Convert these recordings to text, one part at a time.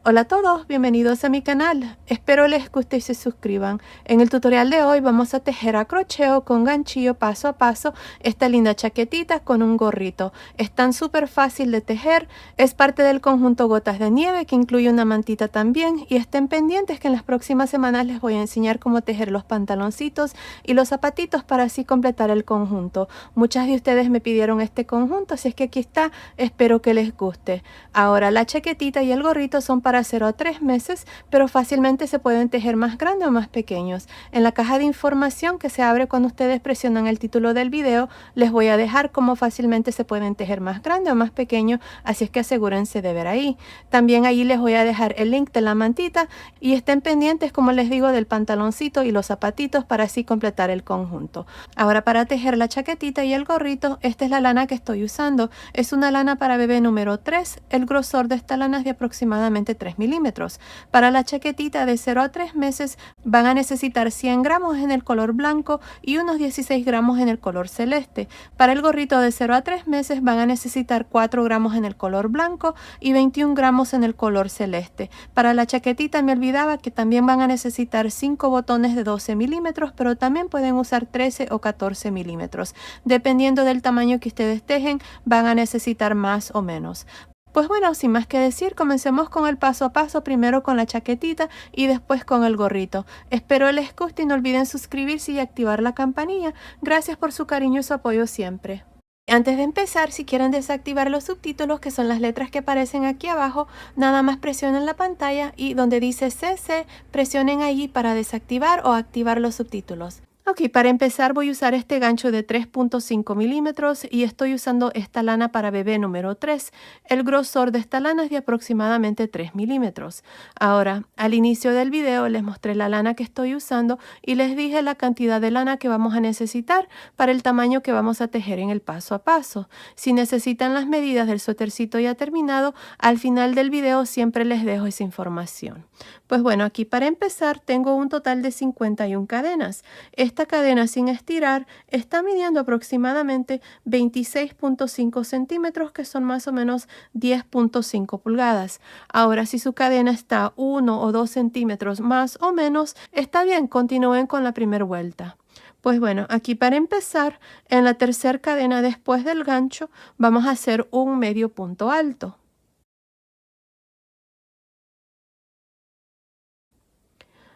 Hola a todos, bienvenidos a mi canal. Espero les guste y se suscriban. En el tutorial de hoy vamos a tejer a crochet con ganchillo paso a paso esta linda chaquetita con un gorrito. Es tan súper fácil de tejer, es parte del conjunto Gotas de Nieve que incluye una mantita también, y estén pendientes que en las próximas semanas les voy a enseñar cómo tejer los pantaloncitos y los zapatitos para así completar el conjunto. Muchas de ustedes me pidieron este conjunto, así es que aquí está, espero que les guste. Ahora la chaquetita y el gorrito son para 0 a 3 meses, pero fácilmente se pueden tejer más grandes o más pequeños. En la caja de información que se abre cuando ustedes presionan el título del video, les voy a dejar cómo fácilmente se pueden tejer más grandes o más pequeños, así es que asegúrense de ver ahí. También ahí les voy a dejar el link de la mantita y estén pendientes, como les digo, del pantaloncito y los zapatitos para así completar el conjunto. Ahora, para tejer la chaquetita y el gorrito, esta es la lana que estoy usando. Es una lana para bebé número 3. El grosor de esta lana es de aproximadamente 3 milímetros. Para la chaquetita de 0 a 3 meses van a necesitar 100 gramos en el color blanco y unos 16 gramos en el color celeste. Para el gorrito de 0 a 3 meses van a necesitar 4 gramos en el color blanco y 21 gramos en el color celeste. Para la chaquetita me olvidaba que también van a necesitar 5 botones de 12 milímetros, pero también pueden usar 13 o 14 milímetros. Dependiendo del tamaño que ustedes tejen, van a necesitar más o menos. Pues bueno, sin más que decir, comencemos con el paso a paso, primero con la chaquetita y después con el gorrito. Espero les guste y no olviden suscribirse y activar la campanilla. Gracias por su cariño y su apoyo siempre. Antes de empezar, si quieren desactivar los subtítulos, que son las letras que aparecen aquí abajo, nada más presionen la pantalla y donde dice CC, presionen allí para desactivar o activar los subtítulos. Ok, para empezar voy a usar este gancho de 3.5 milímetros y estoy usando esta lana para bebé número 3. El grosor de esta lana es de aproximadamente 3 milímetros. Ahora, al inicio del video les mostré la lana que estoy usando y les dije la cantidad de lana que vamos a necesitar para el tamaño que vamos a tejer en el paso a paso. Si necesitan las medidas del suétercito ya terminado, al final del video siempre les dejo esa información. Pues bueno, aquí para empezar tengo un total de 51 cadenas. Esta cadena sin estirar está midiendo aproximadamente 26.5 centímetros, que son más o menos 10.5 pulgadas. Ahora, si su cadena está 1 o 2 centímetros más o menos, está bien, continúen con la primera vuelta. Pues bueno, aquí para empezar, en la tercera cadena después del gancho, vamos a hacer un medio punto alto.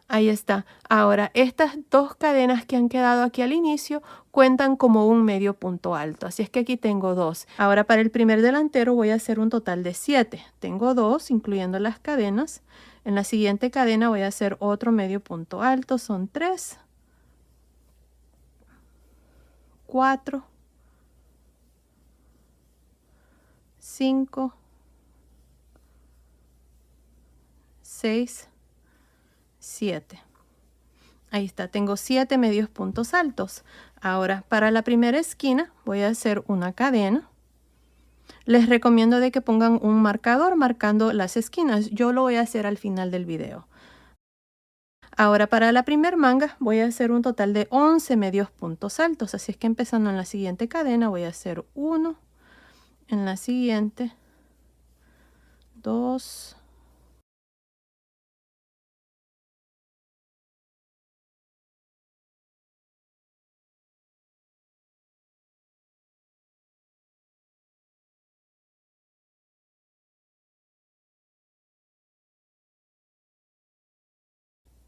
Ahí está. Ahora, estas dos cadenas que han quedado aquí al inicio cuentan como un medio punto alto. Así es que aquí tengo dos. Ahora, para el primer delantero voy a hacer un total de 7. Tengo dos, incluyendo las cadenas. En la siguiente cadena voy a hacer otro medio punto alto. Son 3, 4, 5, 6, 7. Ahí está, tengo 7 medios puntos altos. Ahora, para la primera esquina voy a hacer una cadena. Les recomiendo de que pongan un marcador marcando las esquinas. Yo lo voy a hacer al final del video. Ahora, para la primer manga voy a hacer un total de 11 medios puntos altos. Así es que empezando en la siguiente cadena voy a hacer 1, en la siguiente 2,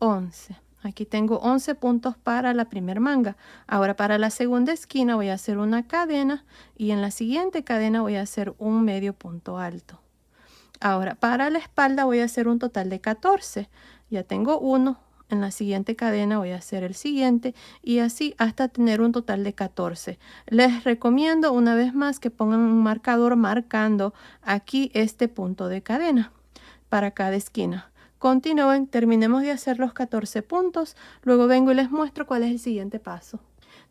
11. Aquí tengo 11 puntos para la primera manga. Ahora, para la segunda esquina voy a hacer una cadena y en la siguiente cadena voy a hacer un medio punto alto. Ahora, para la espalda voy a hacer un total de 14. Ya tengo uno. En la siguiente cadena voy a hacer el siguiente y así hasta tener un total de 14. Les recomiendo una vez más que pongan un marcador marcando aquí este punto de cadena para cada esquina. Continúen, terminemos de hacer los 14 puntos, luego vengo y les muestro cuál es el siguiente paso.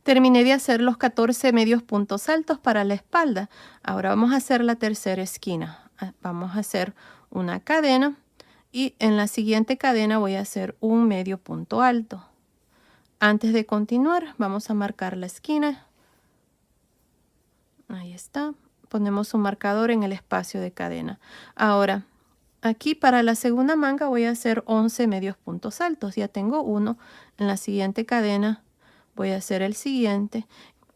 Terminé de hacer los 14 medios puntos altos para la espalda. Ahora vamos a hacer la tercera esquina. Vamos a hacer una cadena y en la siguiente cadena voy a hacer un medio punto alto. Antes de continuar, vamos a marcar la esquina. Ahí está. Ponemos un marcador en el espacio de cadena. Ahora, Aquí para la segunda manga voy a hacer 11 medios puntos altos. Ya tengo uno. En la siguiente cadena voy a hacer el siguiente,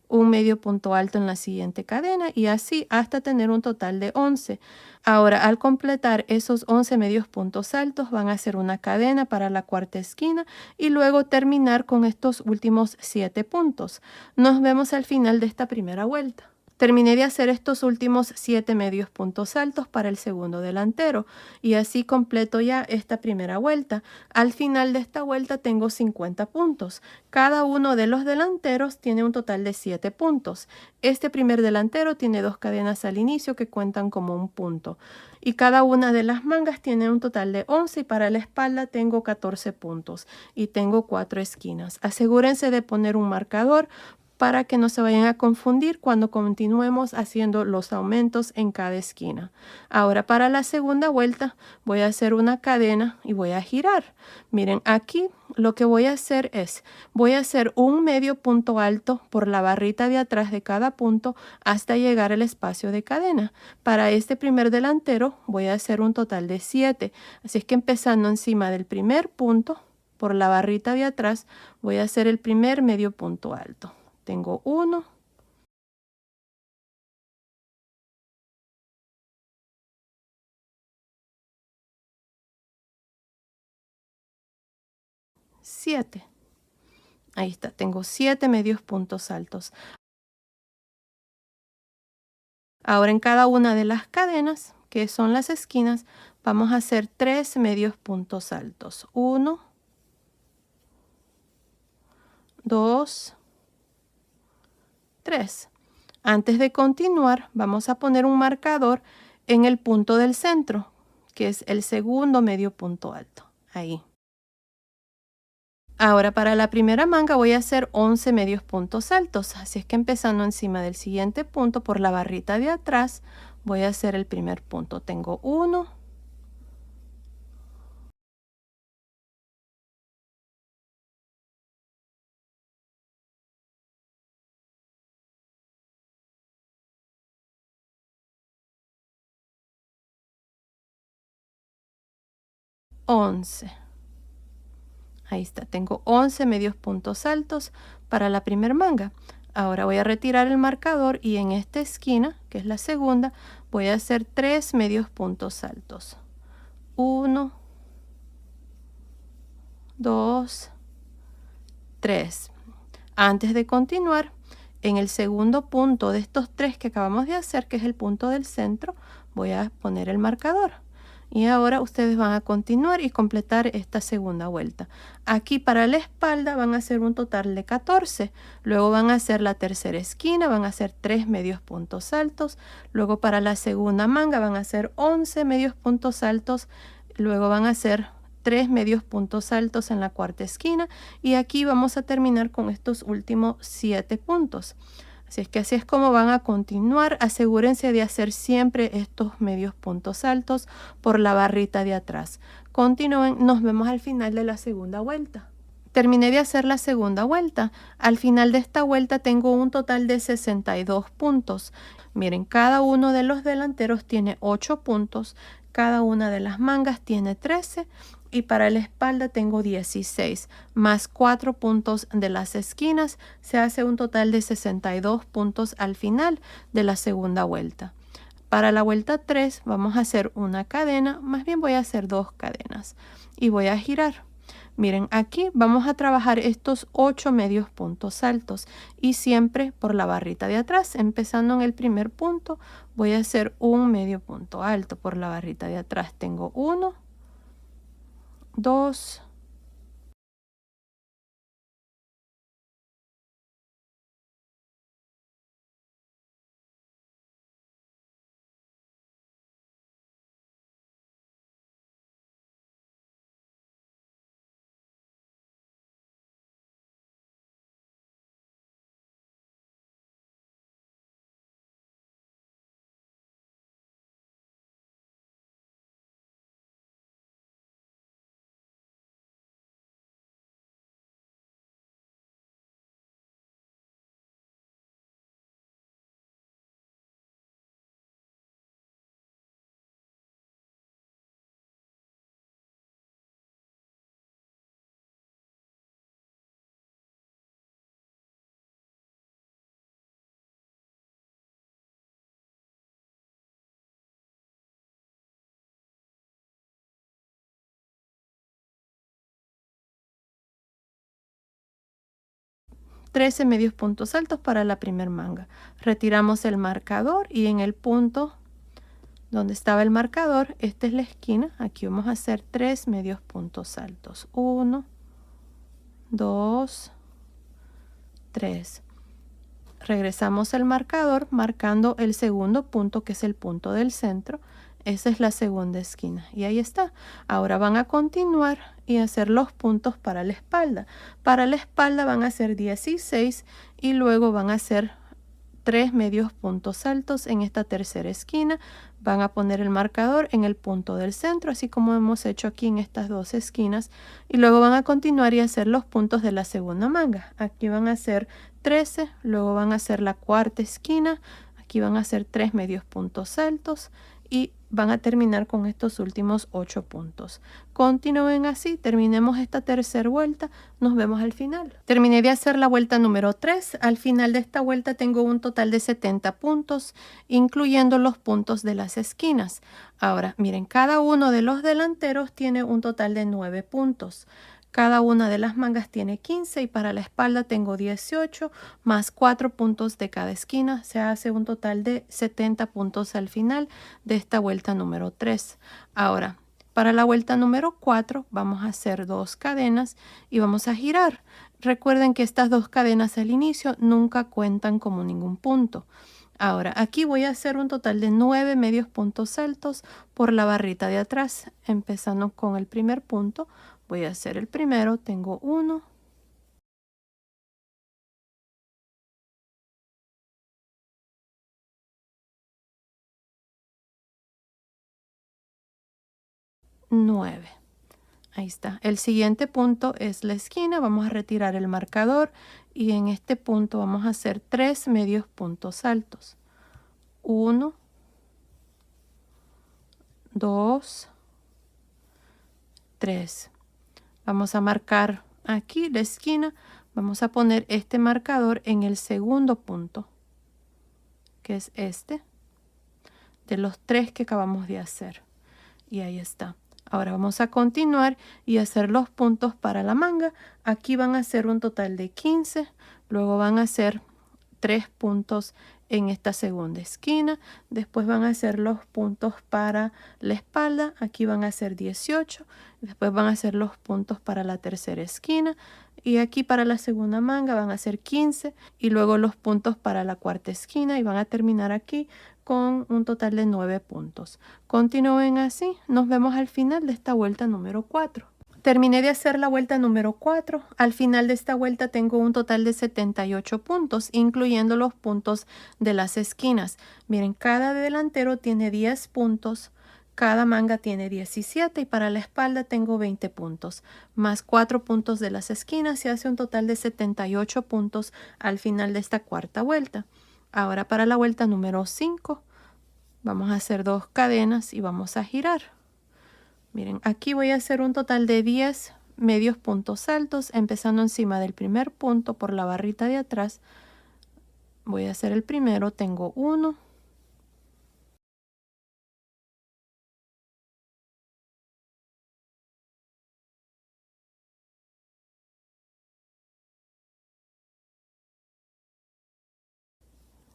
un medio punto alto en la siguiente cadena y así hasta tener un total de 11. Ahora, al completar esos 11 medios puntos altos, van a hacer una cadena para la cuarta esquina y luego terminar con estos últimos 7 puntos. Nos vemos al final de esta primera vuelta. Terminé de hacer estos últimos 7 medios puntos altos para el segundo delantero y así completo ya esta primera vuelta. Al final de esta vuelta tengo 50 puntos. Cada uno de los delanteros tiene un total de 7 puntos. Este primer delantero tiene 2 cadenas al inicio que cuentan como un punto. Y cada una de las mangas tiene un total de 11 y para la espalda tengo 14 puntos y tengo 4 esquinas. Asegúrense de poner un marcador para que no se vayan a confundir cuando continuemos haciendo los aumentos en cada esquina. Ahora para la segunda vuelta voy a hacer una cadena y voy a girar. Miren, aquí lo que voy a hacer es, voy a hacer un medio punto alto por la barrita de atrás de cada punto hasta llegar al espacio de cadena. Para este primer delantero voy a hacer un total de 7. Así es que empezando encima del primer punto, por la barrita de atrás, voy a hacer el primer medio punto alto. Tengo 1, 7. Ahí está, tengo 7 medios puntos altos. Ahora en cada una de las cadenas, que son las esquinas, vamos a hacer 3 medios puntos altos. 1, 2, 3. Antes de continuar, vamos a poner un marcador en el punto del centro, que es el segundo medio punto alto. Ahí. Ahora para la primera manga voy a hacer 11 medios puntos altos, así es que empezando encima del siguiente punto por la barrita de atrás voy a hacer el primer punto. Tengo 1, 11. Ahí está, tengo 11 medios puntos altos para la primera manga. Ahora voy a retirar el marcador y en esta esquina, que es la segunda, voy a hacer 3 medios puntos altos. 1, 2, 3. Antes de continuar, en el segundo punto de estos 3 que acabamos de hacer, que es el punto del centro, voy a poner el marcador. Y ahora ustedes van a continuar y completar esta segunda vuelta. Aquí para la espalda van a hacer un total de 14. Luego van a hacer la tercera esquina, van a hacer 3 medios puntos altos. Luego para la segunda manga van a hacer 11 medios puntos altos. Luego van a hacer 3 medios puntos altos en la cuarta esquina y aquí vamos a terminar con estos últimos 7 puntos. Así es que así es como van a continuar. Asegúrense de hacer siempre estos medios puntos altos por la barrita de atrás. Continúen, nos vemos al final de la segunda vuelta. Terminé de hacer la segunda vuelta. Al final de esta vuelta tengo un total de 62 puntos. Miren, cada uno de los delanteros tiene 8 puntos, cada una de las mangas tiene 13 y para la espalda tengo 16, más 4 puntos de las esquinas, se hace un total de 62 puntos al final de la segunda vuelta. Para la vuelta 3 vamos a hacer una cadena, más bien voy a hacer 2 cadenas y voy a girar. Miren, aquí vamos a trabajar estos 8 medios puntos altos y siempre por la barrita de atrás. Empezando en el primer punto, voy a hacer un medio punto alto por la barrita de atrás. Tengo 1, 2, 13 medios puntos altos para la primer manga. Retiramos el marcador y en el punto donde estaba el marcador, esta es la esquina, aquí vamos a hacer 3 medios puntos altos. 1, 2, 3. Regresamos el marcador marcando el segundo punto, que es el punto del centro. Esa es la segunda esquina y ahí está. Ahora van a continuar y hacer los puntos para la espalda. Para la espalda van a hacer 16 y luego van a hacer 3 medios puntos altos en esta tercera esquina. Van a poner el marcador en el punto del centro, así como hemos hecho aquí en estas dos esquinas. Y luego van a continuar y hacer los puntos de la segunda manga. Aquí van a hacer 13, luego van a hacer la cuarta esquina. Aquí van a hacer 3 medios puntos altos y van a terminar con estos últimos 8 puntos. Continúen así, terminemos esta tercera vuelta, nos vemos al final. Terminé de hacer la vuelta número 3. Al final de esta vuelta tengo un total de 70 puntos, incluyendo los puntos de las esquinas. Ahora, miren, cada uno de los delanteros tiene un total de 9 puntos. Cada una de las mangas tiene 15 y para la espalda tengo 18 más 4 puntos de cada esquina. Se hace un total de 70 puntos al final de esta vuelta número 3. Ahora, para la vuelta número 4 vamos a hacer 2 cadenas y vamos a girar. Recuerden que estas 2 cadenas al inicio nunca cuentan como ningún punto. Ahora, aquí voy a hacer un total de 9 medios puntos altos por la barrita de atrás, empezando con el primer punto. Voy a hacer el primero, tengo 1, 9. Ahí está. El siguiente punto es la esquina. Vamos a retirar el marcador y en este punto vamos a hacer 3 medios puntos altos. 1, 2, 3. Vamos a marcar aquí la esquina. Vamos a poner este marcador en el segundo punto, que es este, de los 3 que acabamos de hacer. Y ahí está. Ahora vamos a continuar y hacer los puntos para la manga. Aquí van a ser un total de 15. Luego van a hacer 3 puntos en esta segunda esquina. Después van a hacer los puntos para la espalda. Aquí van a ser 18. Después van a hacer los puntos para la tercera esquina. Y aquí para la segunda manga van a ser 15. Y luego los puntos para la cuarta esquina. Y van a terminar aquí con un total de 9 puntos. Continúen así. Nos vemos al final de esta vuelta número 4. Terminé de hacer la vuelta número 4. Al final de esta vuelta tengo un total de 78 puntos, incluyendo los puntos de las esquinas. Miren, cada delantero tiene 10 puntos, cada manga tiene 17 y para la espalda tengo 20 puntos, más 4 puntos de las esquinas. Se hace un total de 78 puntos al final de esta cuarta vuelta. Ahora para la vuelta número 5, vamos a hacer 2 cadenas y vamos a girar. Miren, aquí voy a hacer un total de 10 medios puntos altos, empezando encima del primer punto por la barrita de atrás. Voy a hacer el primero, tengo 1,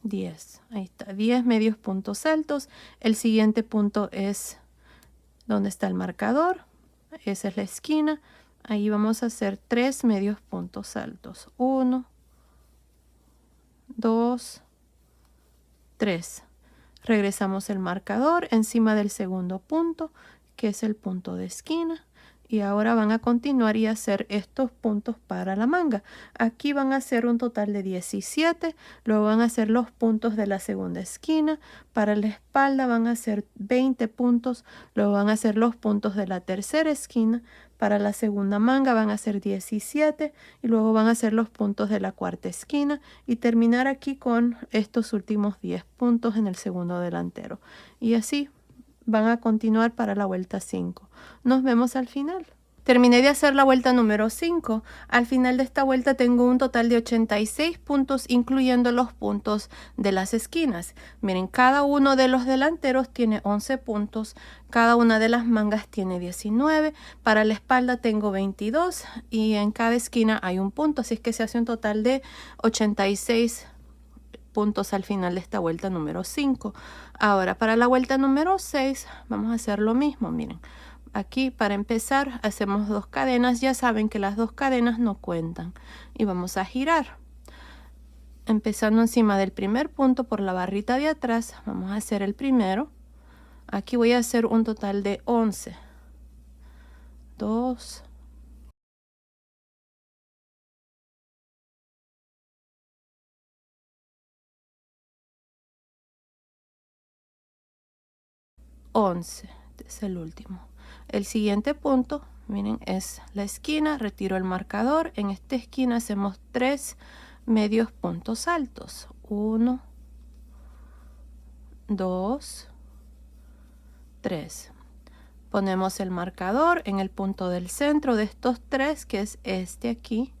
10. Ahí está, 10 medios puntos altos. El siguiente punto es donde está el marcador. Esa es la esquina. Ahí vamos a hacer 3 medios puntos altos. 1, 2, 3. Regresamos el marcador encima del segundo punto, que es el punto de esquina. Y ahora van a continuar y hacer estos puntos para la manga. Aquí van a hacer un total de 17. Luego van a hacer los puntos de la segunda esquina. Para la espalda van a hacer 20 puntos. Luego van a hacer los puntos de la tercera esquina. Para la segunda manga van a hacer 17. Y luego van a hacer los puntos de la cuarta esquina. Y terminar aquí con estos últimos 10 puntos en el segundo delantero. Y así van a continuar para la vuelta 5. Nos vemos al final. Terminé de hacer la vuelta número 5. Al final de esta vuelta tengo un total de 86 puntos, incluyendo los puntos de las esquinas. Miren, cada uno de los delanteros tiene 11 puntos, cada una de las mangas tiene 19, para la espalda tengo 22 y en cada esquina hay un punto, así es que se hace un total de 86 puntos al final de esta vuelta número 5. Ahora, para la vuelta número 6 vamos a hacer lo mismo. Miren, aquí para empezar hacemos 2 cadenas. Ya saben que las 2 cadenas no cuentan y vamos a girar empezando encima del primer punto por la barrita de atrás. Vamos a hacer el primero. Aquí voy a hacer un total de 11. 2, 11. Este es el último. El siguiente punto, miren, es la esquina. Retiro el marcador. En esta esquina hacemos 3 medios puntos altos. 1, 2, 3. Ponemos el marcador en el punto del centro de estos 3, que es este aquí,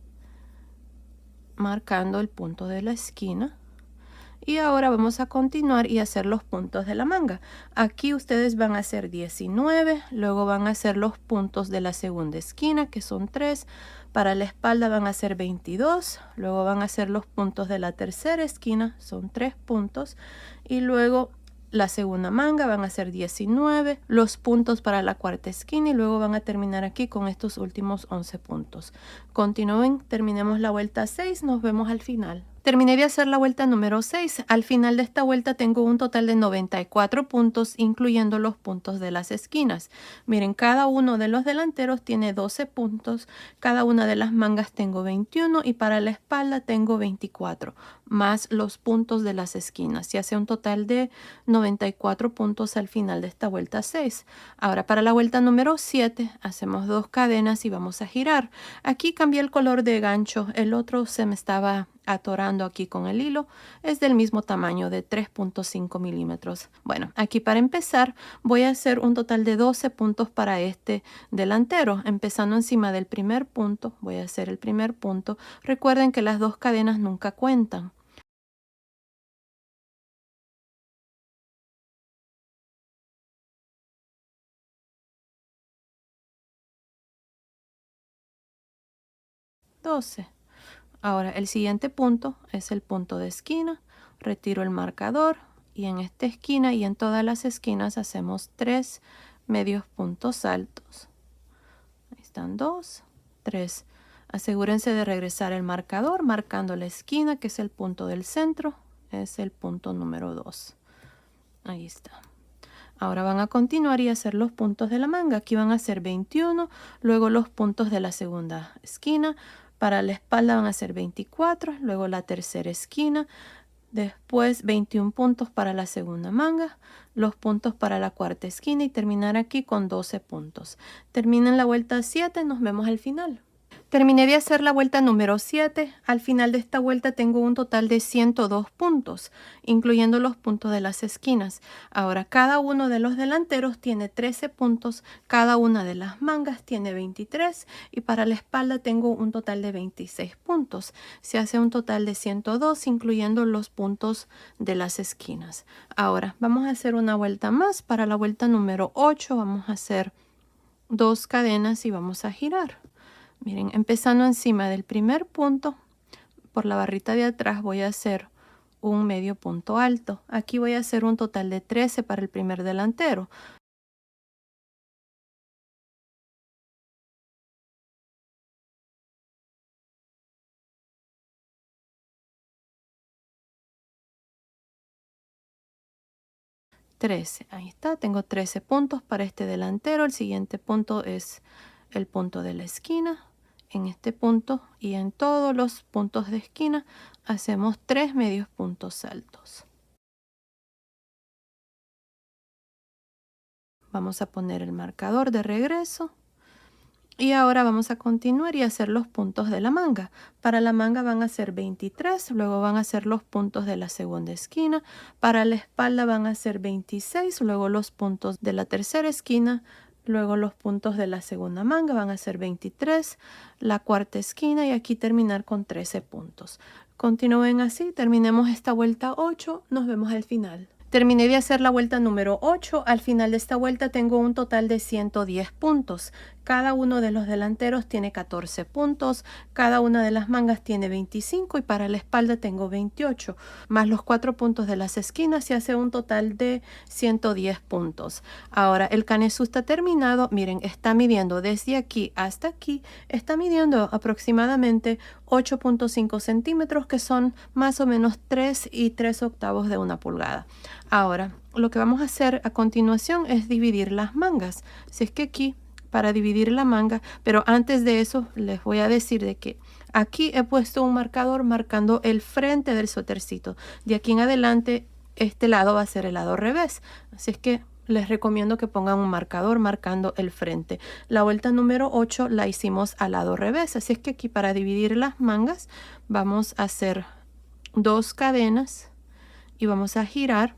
marcando el punto de la esquina. Y ahora vamos a continuar y hacer los puntos de la manga. Aquí ustedes van a hacer 19, luego van a hacer los puntos de la segunda esquina, que son 3. Para la espalda van a hacer 22, luego van a hacer los puntos de la tercera esquina, son 3 puntos. Y luego la segunda manga van a ser 19, los puntos para la cuarta esquina y luego van a terminar aquí con estos últimos 11 puntos. Continúen, terminemos la vuelta 6, nos vemos al final. Terminé de hacer la vuelta número 6. Al final de esta vuelta tengo un total de 94 puntos, incluyendo los puntos de las esquinas. Miren, cada uno de los delanteros tiene 12 puntos, cada una de las mangas tengo 21 y para la espalda tengo 24, más los puntos de las esquinas. Se hace un total de 94 puntos al final de esta vuelta 6. Ahora para la vuelta número 7 hacemos 2 cadenas y vamos a girar. Aquí cambié el color de gancho, el otro se me estaba atorando aquí con el hilo, es del mismo tamaño de 3.5 milímetros. Bueno, aquí para empezar voy a hacer un total de 12 puntos para este delantero, empezando encima del primer punto. Voy a hacer el primer punto. Recuerden que las 2 cadenas nunca cuentan. Ahora el siguiente punto es el punto de esquina. Retiro el marcador y en esta esquina y en todas las esquinas hacemos 3 medios puntos altos. Ahí están 2, 3. Asegúrense de regresar el marcador marcando la esquina, que es el punto del centro. Es el punto número 2. Ahí está. Ahora van a continuar y hacer los puntos de la manga. Aquí van a ser 21, luego los puntos de la segunda esquina. Para la espalda van a ser 24, luego la tercera esquina. Después 21 puntos para la segunda manga, los puntos para la cuarta esquina y terminar aquí con 12 puntos. Terminen la vuelta 7, nos vemos al final. Terminé de hacer la vuelta número 7. Al final de esta vuelta tengo un total de 102 puntos, incluyendo los puntos de las esquinas. Ahora cada uno de los delanteros tiene 13 puntos, cada una de las mangas tiene 23 y para la espalda tengo un total de 26 puntos. Se hace un total de 102, incluyendo los puntos de las esquinas. Ahora vamos a hacer una vuelta más. Para la vuelta número 8 vamos a hacer 2 cadenas y vamos a girar. Miren, empezando encima del primer punto, por la barrita de atrás voy a hacer un medio punto alto. Aquí voy a hacer un total de 13 para el primer delantero. Ahí está, tengo 13 puntos para este delantero. El siguiente punto es el punto de la esquina. En este punto y en todos los puntos de esquina hacemos 3 medios puntos altos. Vamos a poner el marcador de regreso. Y ahora vamos a continuar y hacer los puntos de la manga. Para la manga van a ser 23, luego van a ser los puntos de la segunda esquina. Para la espalda van a ser 26, luego los puntos de la tercera esquina. luego los puntos de la segunda manga van a ser 23, la cuarta esquina y aquí terminar con 13 puntos. Continúen así, terminemos esta vuelta 8, nos vemos al final. Terminé de hacer la vuelta número 8. Al final de esta vuelta tengo un total de 110 puntos. Cada uno de los delanteros tiene 14 puntos, cada una de las mangas tiene 25 y para la espalda tengo 28, más los 4 puntos de las esquinas y hace un total de 110 puntos. Ahora el canesú está terminado, miren, está midiendo desde aquí hasta aquí, está midiendo aproximadamente 8.5 centímetros, que son más o menos 3 y 3 octavos de una pulgada. Ahora, lo que vamos a hacer a continuación es dividir las mangas. Si es que aquí, para dividir la manga, pero antes de eso les voy a decir de que aquí he puesto un marcador marcando el frente del suétercito. De aquí en adelante, este lado va a ser el lado revés. Así es que les recomiendo que pongan un marcador marcando el frente. La vuelta número 8 la hicimos al lado revés. Así es que aquí para dividir las mangas vamos a hacer 2 cadenas y vamos a girar.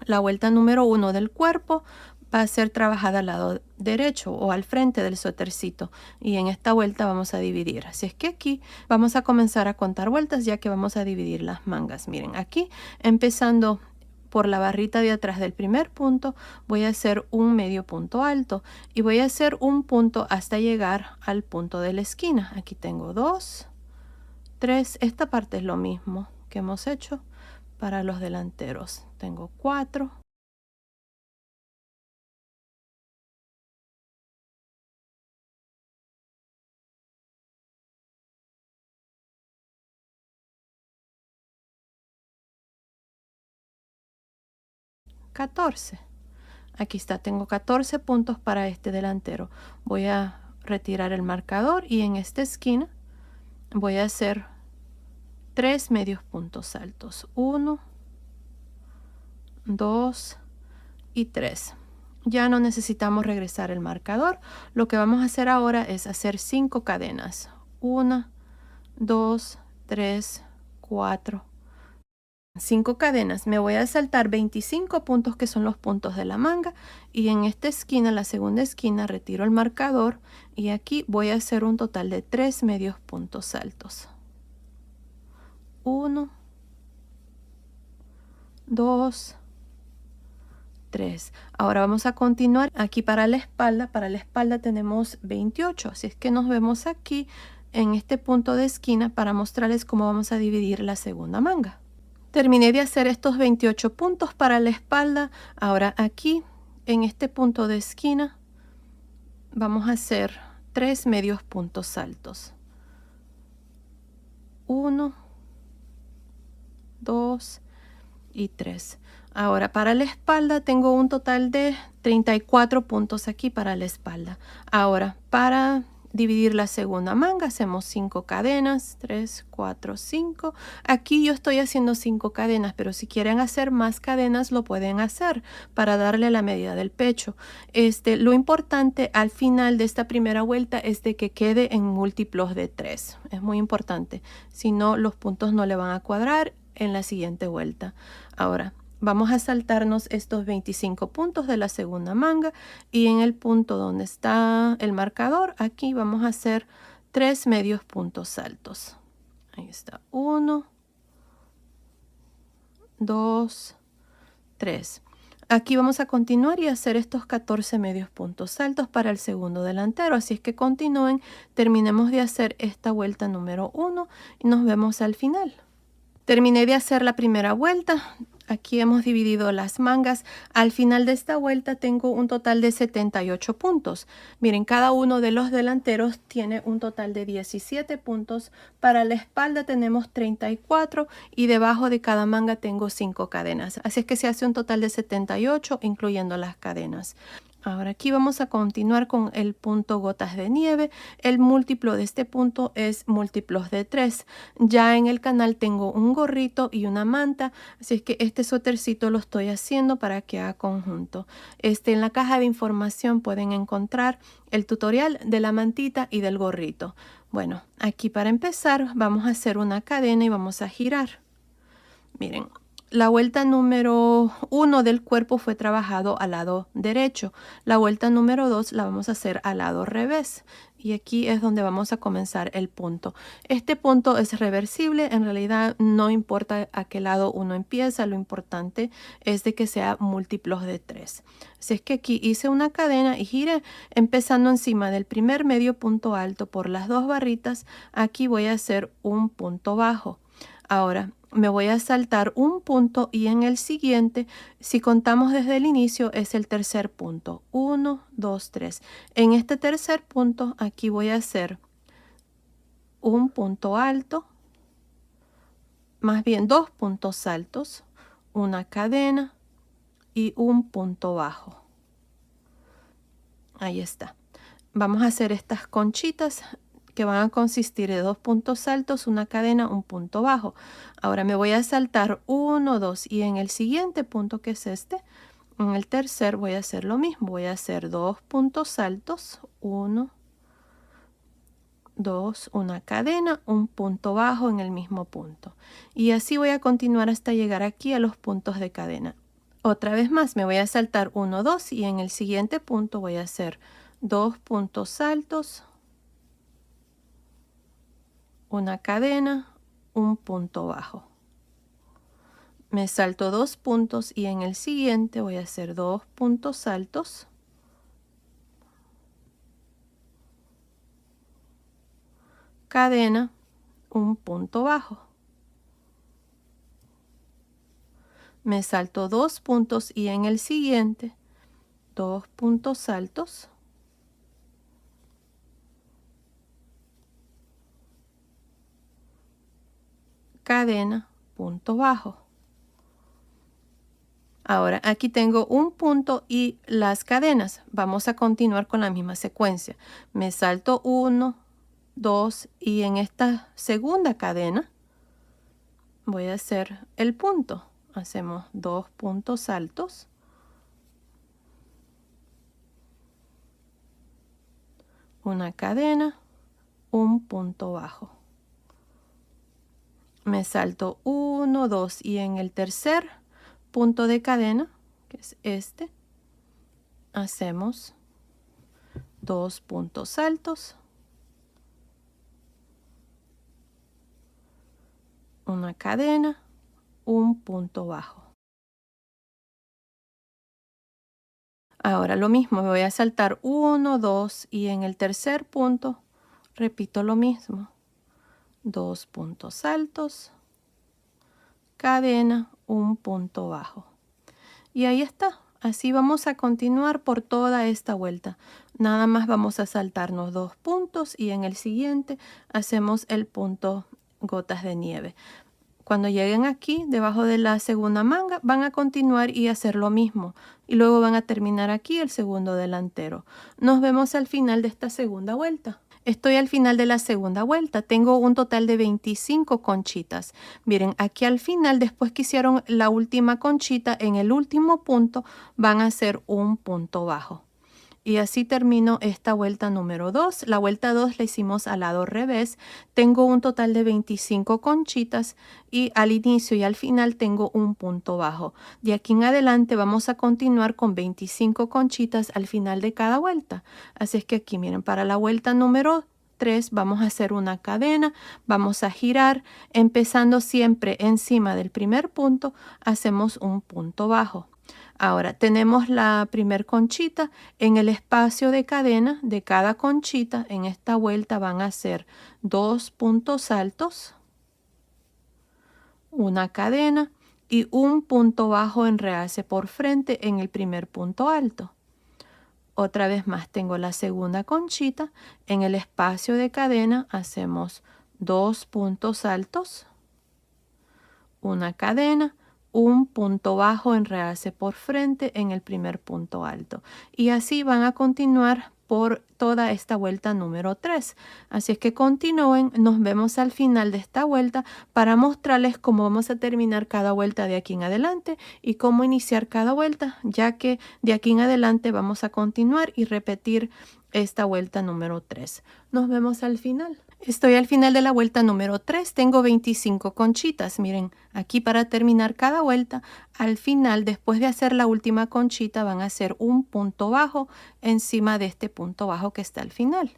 La vuelta número 1 del cuerpo va a ser trabajada al lado derecho o al frente del suétercito y en esta vuelta vamos a dividir. Así es que aquí vamos a comenzar a contar vueltas ya que vamos a dividir las mangas. Miren, aquí empezando por la barrita de atrás del primer punto voy a hacer un medio punto alto y voy a hacer un punto hasta llegar al punto de la esquina. Aquí tengo 2, 3, esta parte es lo mismo que hemos hecho para los delanteros. Tengo 4, 14. Aquí está, tengo 14 puntos para este delantero. Voy a retirar el marcador y en esta esquina voy a hacer 3 medios puntos altos. 1, 2 y 3. Ya no necesitamos regresar el marcador. Lo que vamos a hacer ahora es hacer 5 cadenas. 1, 2, 3, 4, 5 cadenas. Me voy a saltar 25 puntos que son los puntos de la manga y en esta esquina, la segunda esquina, retiro el marcador y aquí voy a hacer un total de 3 medios puntos altos. 1, 2, 3. Ahora vamos a continuar aquí para la espalda. Para la espalda tenemos 28, así es que nos vemos aquí en este punto de esquina para mostrarles cómo vamos a dividir la segunda manga. Terminé de hacer estos 28 puntos para la espalda. Ahora aquí, en este punto de esquina, vamos a hacer 3 medios puntos altos. 1, 2 y 3. Ahora para la espalda tengo un total de 34 puntos aquí para la espalda. Ahora para dividir la segunda manga hacemos 5 cadenas, 3, 4, 5. Aquí yo estoy haciendo 5 cadenas, pero si quieren hacer más cadenas lo pueden hacer para darle la medida del pecho. Lo importante al final de esta primera vuelta es de que quede en múltiplos de 3. Es muy importante, si no los puntos no le van a cuadrar en la siguiente vuelta. Ahora vamos a saltarnos estos 25 puntos de la segunda manga y en el punto donde está el marcador, aquí vamos a hacer 3 medios puntos altos. Ahí está, 1, 2, 3. Aquí vamos a continuar y hacer estos 14 medios puntos altos para el segundo delantero. Así es que continúen, terminemos de hacer esta vuelta número 1 y nos vemos al final. Terminé de hacer la primera vuelta. Aquí hemos dividido las mangas. Al final de esta vuelta tengo un total de 78 puntos. Miren, cada uno de los delanteros tiene un total de 17 puntos. Para la espalda tenemos 34 y debajo de cada manga tengo 5 cadenas. Así es que se hace un total de 78 incluyendo las cadenas. Ahora aquí vamos a continuar con el punto gotas de nieve. El múltiplo de este punto es múltiplos de 3. Ya en el canal tengo un gorrito y una manta, así es que este suétercito lo estoy haciendo para que haga conjunto. En la caja de información pueden encontrar el tutorial de la mantita y del gorrito. Bueno, aquí para empezar vamos a hacer una cadena y vamos a girar. Miren, La vuelta número 1 del cuerpo fue trabajado al lado derecho. La vuelta número 2 la vamos a hacer al lado revés. Y aquí es donde vamos a comenzar el punto. Este punto es reversible. En realidad no importa a qué lado uno empieza. Lo importante es de que sea múltiplos de 3. Así es que aquí hice una cadena y giré empezando encima del primer medio punto alto por las 2 barritas. Aquí voy a hacer un punto bajo. Ahora me voy a saltar un punto y en el siguiente, si contamos desde el inicio, es el tercer punto. 1, 2, 3. En este tercer punto, aquí voy a hacer un punto alto, más bien 2 puntos altos, una cadena y un punto bajo. Ahí está. Vamos a hacer estas conchitas que van a consistir de 2 puntos altos, una cadena, un punto bajo. Ahora me voy a saltar 1, 2 y en el siguiente punto, que es este, en el tercer voy a hacer lo mismo. Voy a hacer 2 puntos altos, 1, 2, una cadena, un punto bajo en el mismo punto. Y así voy a continuar hasta llegar aquí a los puntos de cadena. Otra vez más me voy a saltar 1, 2 y en el siguiente punto voy a hacer 2 puntos altos, una cadena, un punto bajo. Me salto 2 puntos y en el siguiente voy a hacer 2 puntos altos, cadena, un punto bajo. Me salto 2 puntos y en el siguiente 2 puntos altos, cadena, punto bajo. Ahora aquí tengo un punto y las cadenas. Vamos a continuar con la misma secuencia. Me salto 1, 2 y en esta segunda cadena voy a hacer el punto. Hacemos 2 puntos altos, una cadena, un punto bajo. Me salto 1, 2 y en el tercer punto de cadena, que es este, hacemos 2 puntos altos, una cadena, un punto bajo. Ahora lo mismo, me voy a saltar 1, 2 y en el tercer punto repito lo mismo. 2 puntos altos, cadena, un punto bajo. Y ahí está. Así vamos a continuar por toda esta vuelta. Nada más vamos a saltarnos 2 puntos y en el siguiente hacemos el punto gotas de nieve. Cuando lleguen aquí, debajo de la segunda manga, van a continuar y hacer lo mismo. Y luego van a terminar aquí el segundo delantero. Nos vemos al final de esta segunda vuelta. Estoy al final de la segunda vuelta. Tengo un total de 25 conchitas. Miren, aquí al final, después que hicieron la última conchita, en el último punto van a hacer un punto bajo. Y así termino esta vuelta número 2. La vuelta 2 la hicimos al lado revés. Tengo un total de 25 conchitas y al inicio y al final tengo un punto bajo. De aquí en adelante vamos a continuar con 25 conchitas al final de cada vuelta. Así es que aquí miren, para la vuelta número 3 vamos a hacer una cadena, vamos a girar, empezando siempre encima del primer punto, hacemos un punto bajo. Ahora tenemos la primer conchita. En el espacio de cadena de cada conchita en esta vuelta van a ser 2 puntos altos, una cadena y un punto bajo en realce por frente en el primer punto alto. Otra vez más tengo la segunda conchita. En el espacio de cadena hacemos 2 puntos altos, una cadena, un punto bajo en realce por frente en el primer punto alto. Y así van a continuar por toda esta vuelta número 3. Así es que continúen, nos vemos al final de esta vuelta para mostrarles cómo vamos a terminar cada vuelta de aquí en adelante y cómo iniciar cada vuelta, ya que de aquí en adelante vamos a continuar y repetir esta vuelta número 3. Nos vemos al final. Estoy al final de la vuelta número 3, tengo 25 conchitas. Miren, aquí para terminar cada vuelta, al final, después de hacer la última conchita, van a hacer un punto bajo encima de este punto bajo que está al final.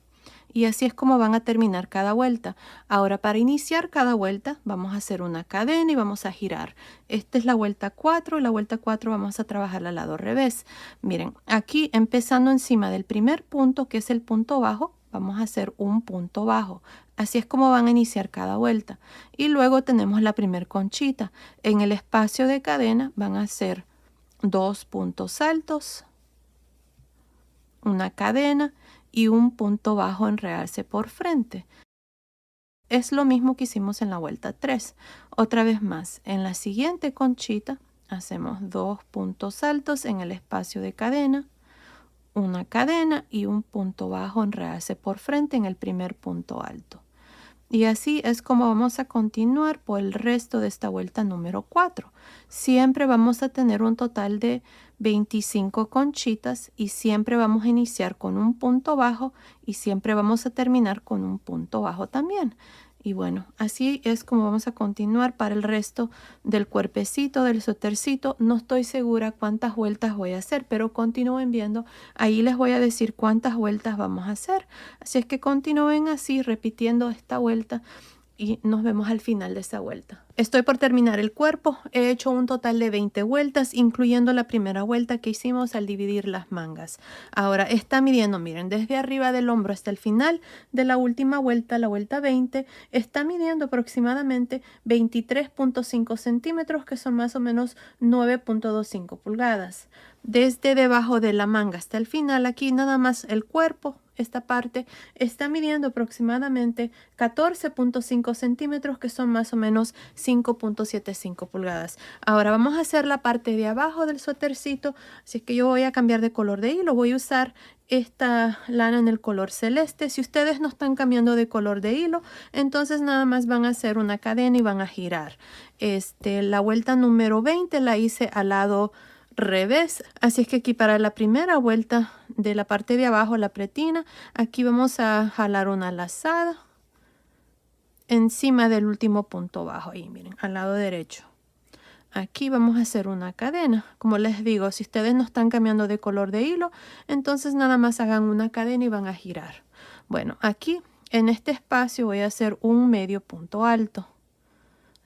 Y así es como van a terminar cada vuelta. Ahora, para iniciar cada vuelta, vamos a hacer una cadena y vamos a girar. Esta es la vuelta 4 y la vuelta 4 vamos a trabajar al lado revés. Miren, aquí empezando encima del primer punto, que es el punto bajo, vamos a hacer un punto bajo. Así es como van a iniciar cada vuelta. Y luego tenemos la primer conchita. En el espacio de cadena van a hacer 2 puntos altos, una cadena y un punto bajo en realce por frente. Es lo mismo que hicimos en la vuelta 3. Otra vez más, en la siguiente conchita hacemos 2 puntos altos en el espacio de cadena, una cadena y un punto bajo en realce por frente en el primer punto alto. Y así es como vamos a continuar por el resto de esta vuelta número 4. Siempre vamos a tener un total de 25 conchitas y siempre vamos a iniciar con un punto bajo y siempre vamos a terminar con un punto bajo también. Y bueno, así es como vamos a continuar para el resto del cuerpecito, del suétercito. No estoy segura cuántas vueltas voy a hacer, pero continúen viendo. Ahí les voy a decir cuántas vueltas vamos a hacer. Así es que continúen así, repitiendo esta vuelta y nos vemos al final de esa vuelta. Estoy por terminar el cuerpo. He hecho un total de 20 vueltas, incluyendo la primera vuelta que hicimos al dividir las mangas. Ahora está midiendo, miren, desde arriba del hombro hasta el final de la última vuelta, la vuelta 20, está midiendo aproximadamente 23.5 centímetros, que son más o menos 9.25 pulgadas. Desde debajo de la manga hasta el final, aquí nada más el cuerpo, esta parte está midiendo aproximadamente 14.5 centímetros, que son más o menos 5.75 pulgadas. Ahora vamos a hacer la parte de abajo del suétercito, así que yo voy a cambiar de color de hilo. Voy a usar esta lana en el color celeste. Si ustedes no están cambiando de color de hilo, entonces nada más van a hacer una cadena y van a girar. La vuelta número 20 la hice al lado revés, así es que aquí para la primera vuelta de la parte de abajo, la pretina, aquí vamos a jalar una lazada encima del último punto bajo, ahí miren, al lado derecho. Aquí vamos a hacer una cadena. Como les digo, si ustedes no están cambiando de color de hilo, entonces nada más hagan una cadena y van a girar. Bueno, aquí en este espacio voy a hacer un medio punto alto.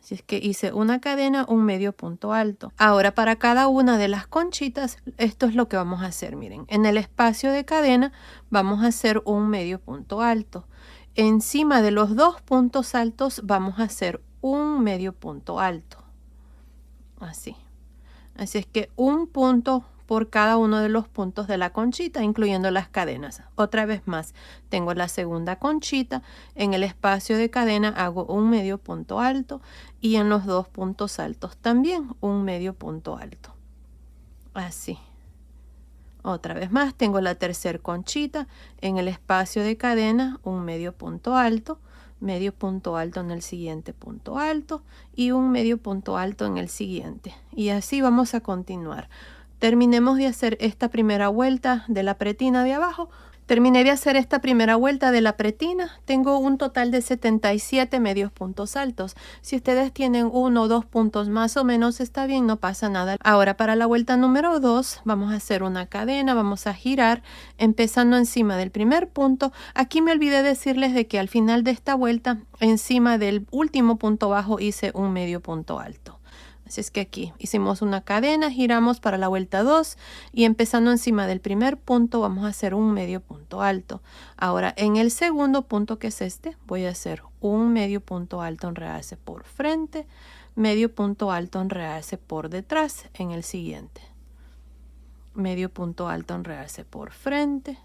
Así es que hice una cadena, un medio punto alto. Ahora para cada una de las conchitas, esto es lo que vamos a hacer. Miren, en el espacio de cadena vamos a hacer un medio punto alto. Encima de los 2 puntos altos vamos a hacer un medio punto alto. Así. Así es que un punto por cada uno de los puntos de la conchita, incluyendo las cadenas. Otra vez más, tengo la segunda conchita. En el espacio de cadena hago un medio punto alto y en los 2 puntos altos también un medio punto alto. Así. Otra vez más, tengo la tercera conchita. En el espacio de cadena un medio punto alto en el siguiente punto alto y un medio punto alto en el siguiente. Y así vamos a continuar. Terminemos de hacer esta primera vuelta de la pretina de abajo. Terminé de hacer esta primera vuelta de la pretina. Tengo un total de 77 medios puntos altos. Si ustedes tienen 1 o 2 puntos más o menos, está bien, no pasa nada. Ahora para la vuelta número 2 vamos a hacer una cadena, vamos a girar empezando encima del primer punto. Aquí me olvidé decirles de que al final de esta vuelta, encima del último punto bajo, hice un medio punto alto. Así es que aquí hicimos una cadena, giramos para la vuelta 2 y empezando encima del primer punto vamos a hacer un medio punto alto. Ahora en el segundo punto, que es este, voy a hacer un medio punto alto en realce por frente, medio punto alto en realce por detrás en el siguiente. Medio punto alto en realce por frente,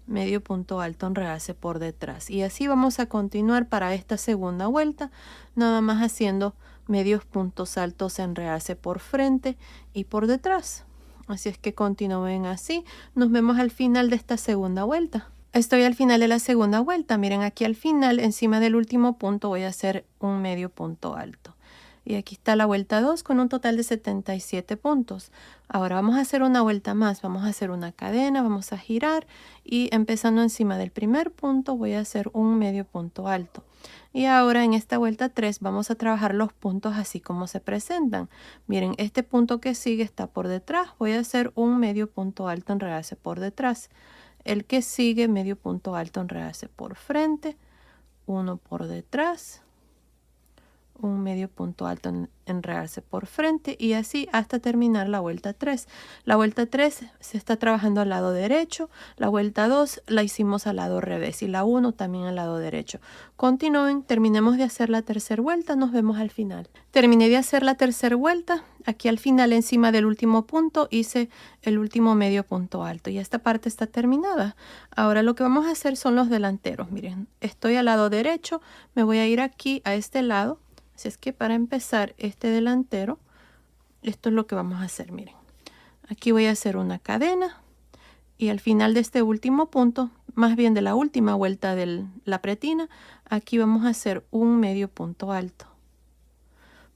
medio punto alto en realce por detrás. Y así vamos a continuar para esta segunda vuelta, nada más haciendo medios puntos altos en realce por frente y por detrás. Así es que continúen así. Nos vemos al final de esta segunda vuelta. Estoy al final de la segunda vuelta. Miren, aquí al final, encima del último punto, voy a hacer un medio punto alto. Y aquí está la vuelta 2 con un total de 77 puntos. Ahora vamos a hacer una vuelta más. Vamos a hacer una cadena, vamos a girar y empezando encima del primer punto voy a hacer un medio punto alto. Y ahora en esta vuelta 3 vamos a trabajar los puntos así como se presentan. Miren, este punto que sigue está por detrás. Voy a hacer un medio punto alto en realce por detrás. El que sigue, medio punto alto, enredarse por frente, uno por detrás, un medio punto alto, enredarse por frente y así hasta terminar la vuelta 3. La vuelta 3 se está trabajando al lado derecho, la vuelta 2 la hicimos al lado revés y la 1 también al lado derecho. Continúen, terminemos de hacer la tercera vuelta, nos vemos al final. Terminé de hacer la tercera vuelta, aquí al final encima del último punto hice el último medio punto alto y esta parte está terminada. Ahora lo que vamos a hacer son los delanteros. Miren, estoy al lado derecho, me voy a ir aquí a este lado. Así es que para empezar este delantero, esto es lo que vamos a hacer, miren. Aquí voy a hacer una cadena y al final de este último punto, más bien de la última vuelta de la pretina, aquí vamos a hacer un medio punto alto.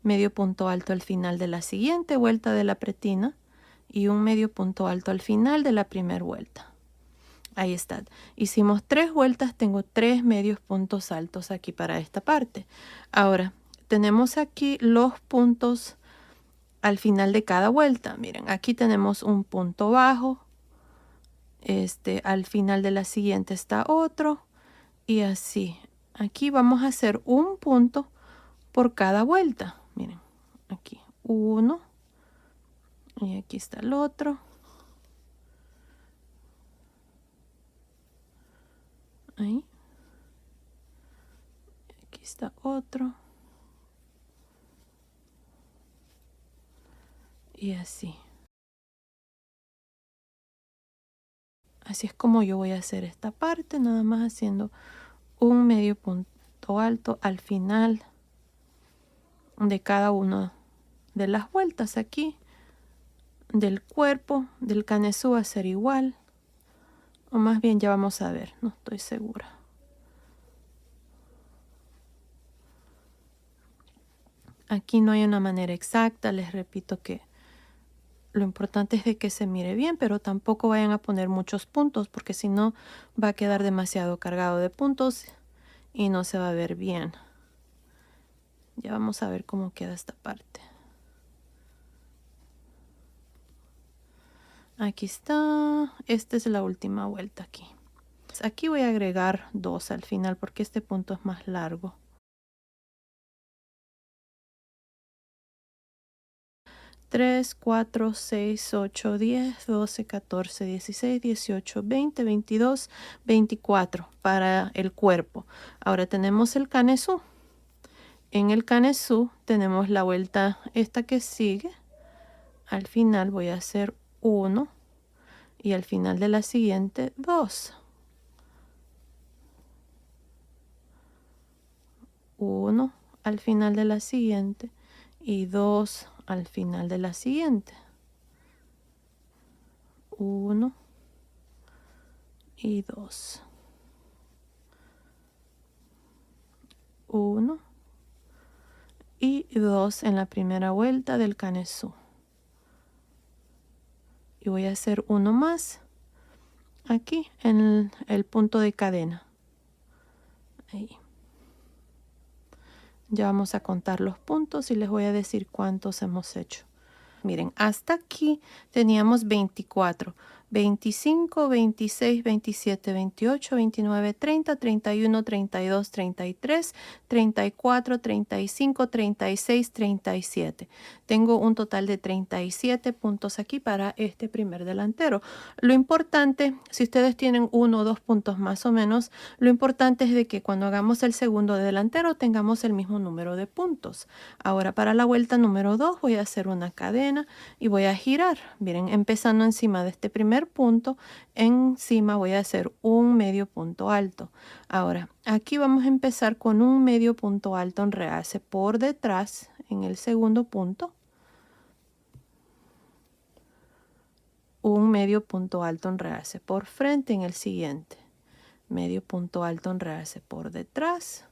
Medio punto alto al final de la siguiente vuelta de la pretina y un medio punto alto al final de la primera vuelta. Ahí está. Hicimos 3 vueltas, tengo 3 medios puntos altos aquí para esta parte. Ahora, tenemos aquí los puntos al final de cada vuelta. Miren, aquí tenemos un punto bajo. Al final de la siguiente está otro. Y así. Aquí vamos a hacer un punto por cada vuelta. Miren, aquí uno. Y aquí está el otro. Ahí. Aquí está otro. Y así. Así es como yo voy a hacer esta parte, nada más haciendo un medio punto alto al final de cada una de las vueltas aquí. Del cuerpo del canesú va a ser igual. O más bien ya vamos a ver, no estoy segura. Aquí no hay una manera exacta, les repito que lo importante es de que se mire bien, pero tampoco vayan a poner muchos puntos porque si no va a quedar demasiado cargado de puntos y no se va a ver bien. Ya vamos a ver cómo queda esta parte. Aquí está. Esta es la última vuelta aquí. Aquí voy a agregar 2 al final porque este punto es más largo. 3, 4, 6, 8, 10, 12, 14, 16, 18, 20, 22, 24 para el cuerpo. Ahora tenemos el canesú. En el canesú tenemos la vuelta esta que sigue. Al final voy a hacer 1 y al final de la siguiente 2. 1 al final de la siguiente y 2 al final de la siguiente. 1 y 2. 1 y 2 en la primera vuelta del canesú. Y voy a hacer uno más aquí en el punto de cadena. Ahí. Ya vamos a contar los puntos y les voy a decir cuántos hemos hecho. Miren, hasta aquí teníamos 24, 25, 26, 27, 28, 29, 30, 31, 32, 33, 34, 35, 36, 37. Tengo un total de 37 puntos aquí para este primer delantero. Lo importante, si ustedes tienen 1 o 2 puntos más o menos, lo importante es de que cuando hagamos el segundo delantero tengamos el mismo número de puntos. Ahora para la vuelta número 2 voy a hacer una cadena y voy a girar. Miren, empezando encima de este primer punto, encima voy a hacer un medio punto alto. Ahora, aquí vamos a empezar con un medio punto alto en realce por detrás en el segundo punto. Un medio punto alto en realce por frente en el siguiente. medio punto alto, enredarse por detrás,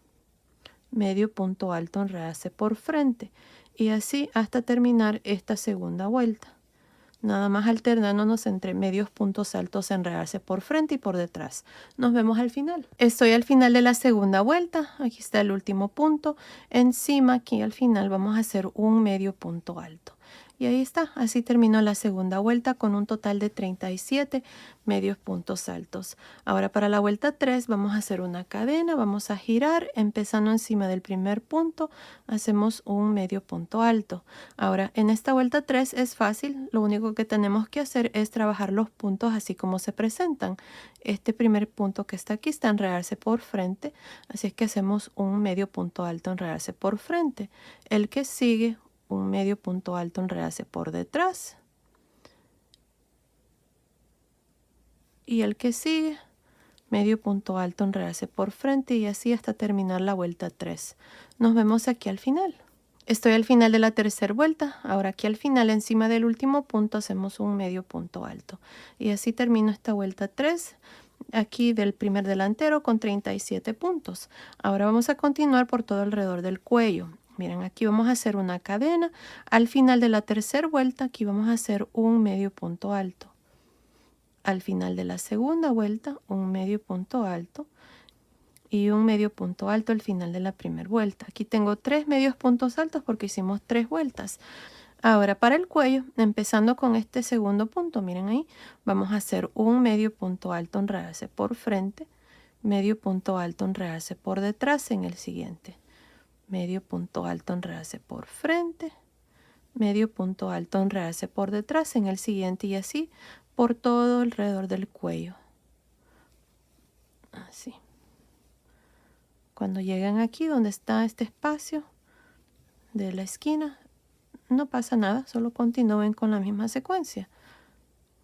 medio punto alto, enredarse por frente, y así hasta terminar esta segunda vuelta. Nada más alternándonos entre medios puntos altos, enredarse por frente y por detrás. Nos vemos al final. Estoy al final de la segunda vuelta. Aquí está el último punto. Encima, aquí al final, vamos a hacer un medio punto alto. Y ahí está. Así terminó la segunda vuelta con un total de 37 medios puntos altos. Ahora para la vuelta 3 vamos a hacer una cadena. Vamos a girar empezando encima del primer punto. Hacemos un medio punto alto. Ahora en esta vuelta 3 es fácil. Lo único que tenemos que hacer es trabajar los puntos así como se presentan. Este primer punto que está aquí está enredarse por frente. Así es que hacemos un medio punto alto, enredarse por frente. El que sigue, un medio punto alto, enredarse por detrás, y el que sigue, medio punto alto, enredarse por frente, y así hasta terminar la vuelta 3. Nos vemos aquí al final. Estoy al final de la tercera vuelta. Ahora aquí al final, encima del último punto, hacemos un medio punto alto, y así termino esta vuelta 3 aquí del primer delantero con 37 puntos. Ahora vamos a continuar por todo alrededor del cuello. Miren, aquí vamos a hacer una cadena. Al final de la tercera vuelta, aquí vamos a hacer un medio punto alto. Al final de la segunda vuelta, un medio punto alto. Y un medio punto alto al final de la primera vuelta. Aquí tengo 3 medios puntos altos porque hicimos 3 vueltas. Ahora para el cuello, empezando con este segundo punto, miren ahí, vamos a hacer un medio punto alto, enredarse por frente, medio punto alto, enredarse por detrás en el siguiente. Medio punto alto, enredarse por frente, medio punto alto, enredarse por detrás en el siguiente, y así por todo alrededor del cuello. Así. Cuando llegan aquí donde está este espacio de la esquina, no pasa nada, solo continúen con la misma secuencia.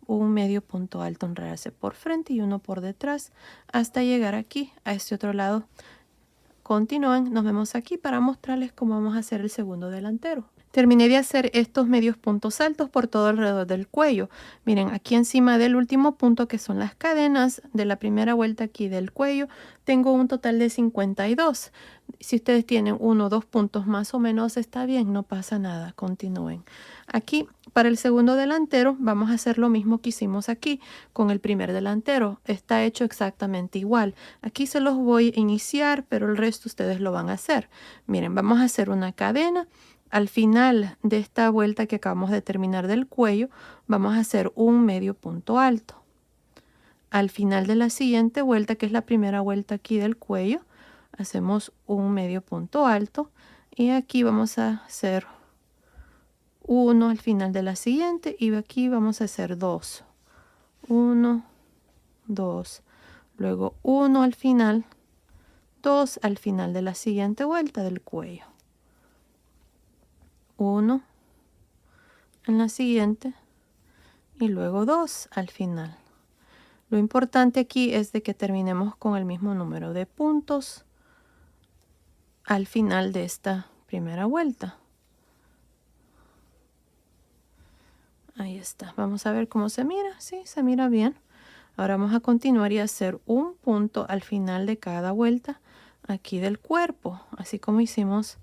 Un medio punto alto, enredarse por frente y uno por detrás hasta llegar aquí a este otro lado. Continúen, nos vemos aquí para mostrarles cómo vamos a hacer el segundo delantero. Terminé de hacer estos medios puntos altos por todo alrededor del cuello. Miren, aquí encima del último punto, que son las cadenas de la primera vuelta aquí del cuello, tengo un total de 52. Si ustedes tienen 1 o 2 puntos más o menos, está bien, no pasa nada, continúen. Aquí, para el segundo delantero, vamos a hacer lo mismo que hicimos aquí con el primer delantero. Está hecho exactamente igual. Aquí se los voy a iniciar, pero el resto ustedes lo van a hacer. Miren, vamos a hacer una cadena. Al final de esta vuelta que acabamos de terminar del cuello, vamos a hacer un medio punto alto. Al final de la siguiente vuelta, que es la primera vuelta aquí del cuello, hacemos un medio punto alto, y aquí vamos a hacer uno al final de la siguiente, y aquí vamos a hacer 2. 1, 2, luego 1 al final, 2 al final de la siguiente vuelta del cuello. 1 en la siguiente y luego 2 al final. Lo importante aquí es de que terminemos con el mismo número de puntos al final de esta primera vuelta. Ahí está. Vamos a ver cómo se mira. Sí, se mira bien. Ahora vamos a continuar y hacer un punto al final de cada vuelta aquí del cuerpo, así como hicimos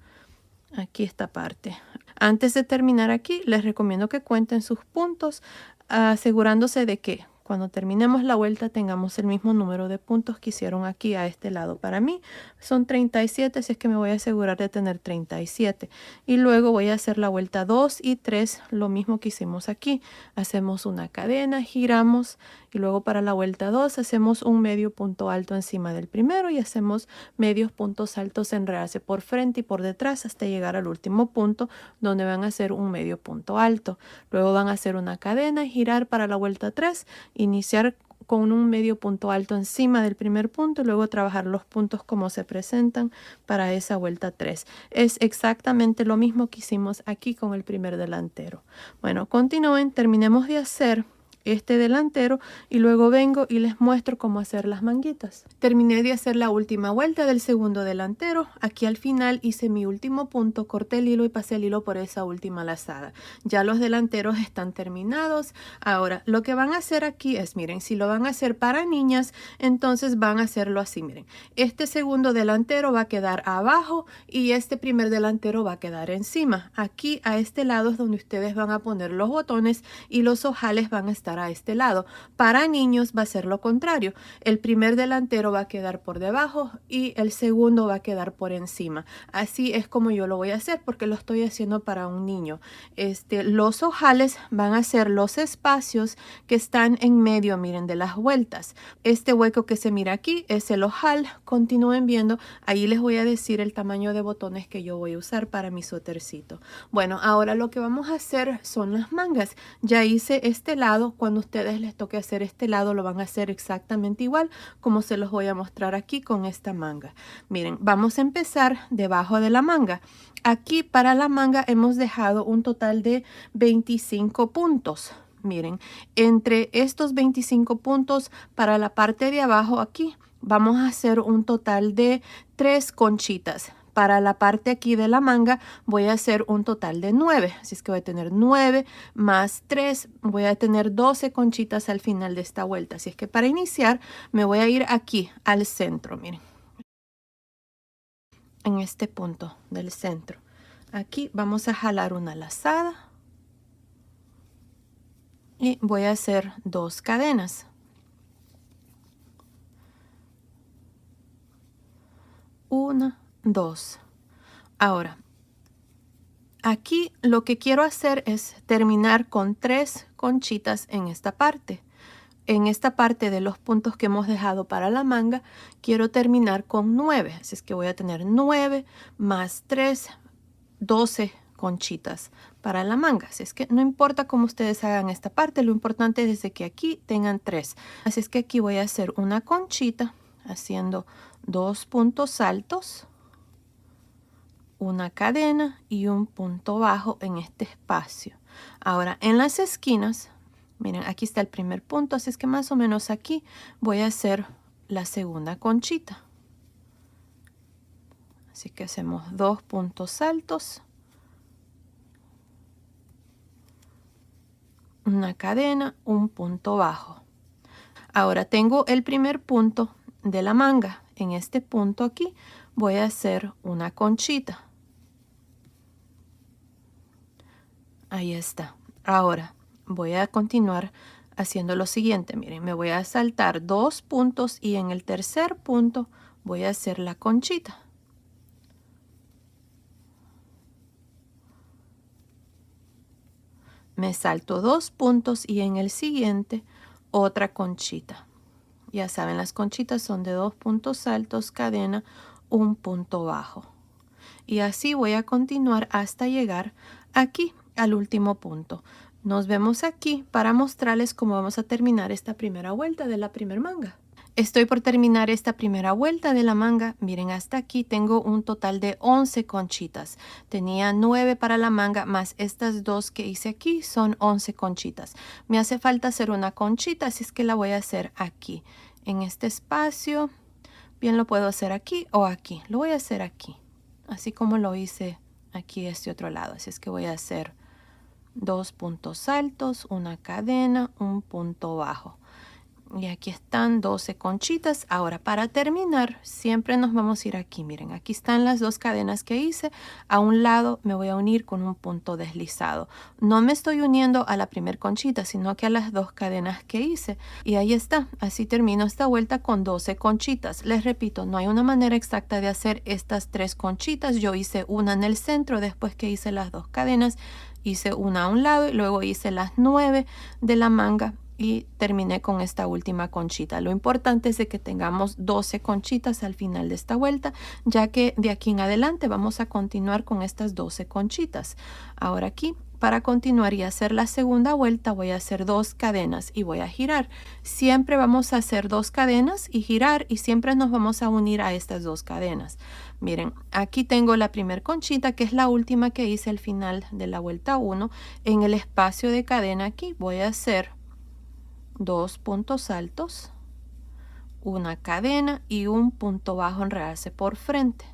aquí esta parte. Antes de terminar aquí, les recomiendo que cuenten sus puntos, asegurándose de que cuando terminemos la vuelta tengamos el mismo número de puntos que hicieron aquí a este lado. Para mí son 37, así es que me voy a asegurar de tener 37. Y luego voy a hacer la vuelta 2 y 3, lo mismo que hicimos aquí. Hacemos una cadena, giramos, y luego para la vuelta 2 hacemos un medio punto alto encima del primero y hacemos medios puntos altos, enredarse por frente y por detrás hasta llegar al último punto, donde van a hacer un medio punto alto. Luego van a hacer una cadena, girar para la vuelta 3, iniciar con un medio punto alto encima del primer punto y luego trabajar los puntos como se presentan para esa vuelta 3. Es exactamente lo mismo que hicimos aquí con el primer delantero. Bueno, continúen, terminemos de hacer este delantero y luego vengo y les muestro cómo hacer las manguitas. Terminé de hacer la última vuelta del segundo delantero. Aquí al final hice mi último punto, corté el hilo y pasé el hilo por esa última lazada. Ya los delanteros están terminados. Ahora lo que van a hacer aquí es, miren, si lo van a hacer para niñas, entonces van a hacerlo así, miren. Este segundo delantero va a quedar abajo y este primer delantero va a quedar encima. Aquí a este lado es donde ustedes van a poner los botones y los ojales van a estar a este lado. Para niños va a ser lo contrario. El primer delantero va a quedar por debajo y el segundo va a quedar por encima. Así es como yo lo voy a hacer porque lo estoy haciendo para un niño. Los ojales van a ser los espacios que están en medio, miren, de las vueltas. Este hueco que se mira aquí es el ojal. Continúen viendo, ahí les voy a decir el tamaño de botones que yo voy a usar para mi suétercito. Bueno, ahora lo que vamos a hacer son las mangas. Ya hice este lado. Cuando a ustedes les toque hacer este lado lo van a hacer exactamente igual como se los voy a mostrar aquí con esta manga. Miren, vamos a empezar debajo de la manga. Aquí para la manga hemos dejado un total de 25 puntos. Miren, entre estos 25 puntos para la parte de abajo aquí vamos a hacer un total de 3 conchitas. Para la parte aquí de la manga voy a hacer un total de 9. Así es que voy a tener 9 más 3. Voy a tener 12 conchitas al final de esta vuelta. Así es que para iniciar me voy a ir aquí al centro. Miren. En este punto del centro. Aquí vamos a jalar una lazada. Y voy a hacer 2 cadenas. 1, 2. Ahora, aquí lo que quiero hacer es terminar con 3 conchitas en esta parte. En esta parte de los puntos que hemos dejado para la manga, quiero terminar con 9. Así es que voy a tener 9 más 3, 12 conchitas para la manga. Así es que no importa cómo ustedes hagan esta parte, lo importante es de que aquí tengan 3. Así es que aquí voy a hacer una conchita haciendo 2 puntos altos, una cadena y un punto bajo en este espacio. Ahora en las esquinas, miren, aquí está el primer punto, así es que más o menos aquí voy a hacer la segunda conchita. Así que hacemos 2 puntos altos, una cadena, un punto bajo. Ahora tengo el primer punto de la manga. En este punto aquí voy a hacer una conchita. Ahí está. Ahora voy a continuar haciendo lo siguiente. Miren, me voy a saltar 2 puntos y en el tercer punto voy a hacer la conchita. Me salto 2 puntos y en el siguiente otra conchita. Ya saben, las conchitas son de 2 puntos altos, cadena, un punto bajo. Y así voy a continuar hasta llegar aquí al último punto. Nos vemos aquí para mostrarles cómo vamos a terminar esta primera vuelta de la primer manga. Estoy por terminar esta primera vuelta de la manga. Miren, hasta aquí tengo un total de 11 conchitas. Tenía 9 para la manga, más estas 2 que hice aquí son 11 conchitas. Me hace falta hacer una conchita, así es que la voy a hacer aquí, en este espacio. Bien, lo puedo hacer aquí o aquí. Lo voy a hacer aquí, así como lo hice aquí este otro lado. Así es que voy a hacer 2 puntos altos, una cadena, un punto bajo. Y aquí están 12 conchitas. Ahora para terminar siempre nos vamos a ir aquí. Miren, aquí están las 2 cadenas que hice. A un lado me voy a unir con un punto deslizado. No me estoy uniendo a la primer conchita, sino que a las 2 cadenas que hice. Y ahí está. Así termino esta vuelta con 12 conchitas. Les repito, no hay una manera exacta de hacer estas 3 conchitas. Yo hice una en el centro después que hice las 2 cadenas. Hice una a un lado y luego hice las 9 de la manga. Y terminé con esta última conchita. Lo importante es de que tengamos 12 conchitas al final de esta vuelta, ya que de aquí en adelante vamos a continuar con estas 12 conchitas. Ahora aquí, para continuar y hacer la segunda vuelta, voy a hacer 2 cadenas y voy a girar. Siempre vamos a hacer 2 cadenas y girar, y siempre nos vamos a unir a estas 2 cadenas. Miren, aquí tengo la primera conchita, que es la última que hice al final de la vuelta 1. En el espacio de cadena aquí voy a hacer 2 puntos altos, una cadena y un punto bajo enredarse por frente.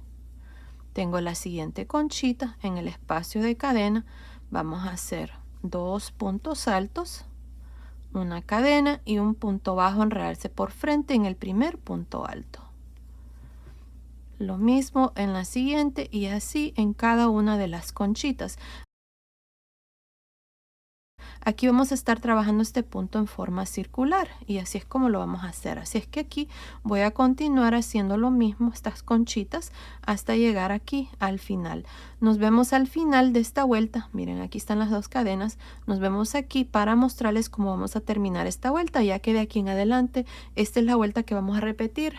Tengo la siguiente conchita. En el espacio de cadena vamos a hacer 2 puntos altos, una cadena y un punto bajo enredarse por frente en el primer punto alto. Lo mismo en la siguiente y así en cada una de las conchitas. Aquí vamos a estar trabajando este punto en forma circular y así es como lo vamos a hacer. Así es que aquí voy a continuar haciendo lo mismo, estas conchitas, hasta llegar aquí al final. Nos vemos al final de esta vuelta. Miren, aquí están las dos cadenas. Nos vemos aquí para mostrarles cómo vamos a terminar esta vuelta, ya que de aquí en adelante esta es la vuelta que vamos a repetir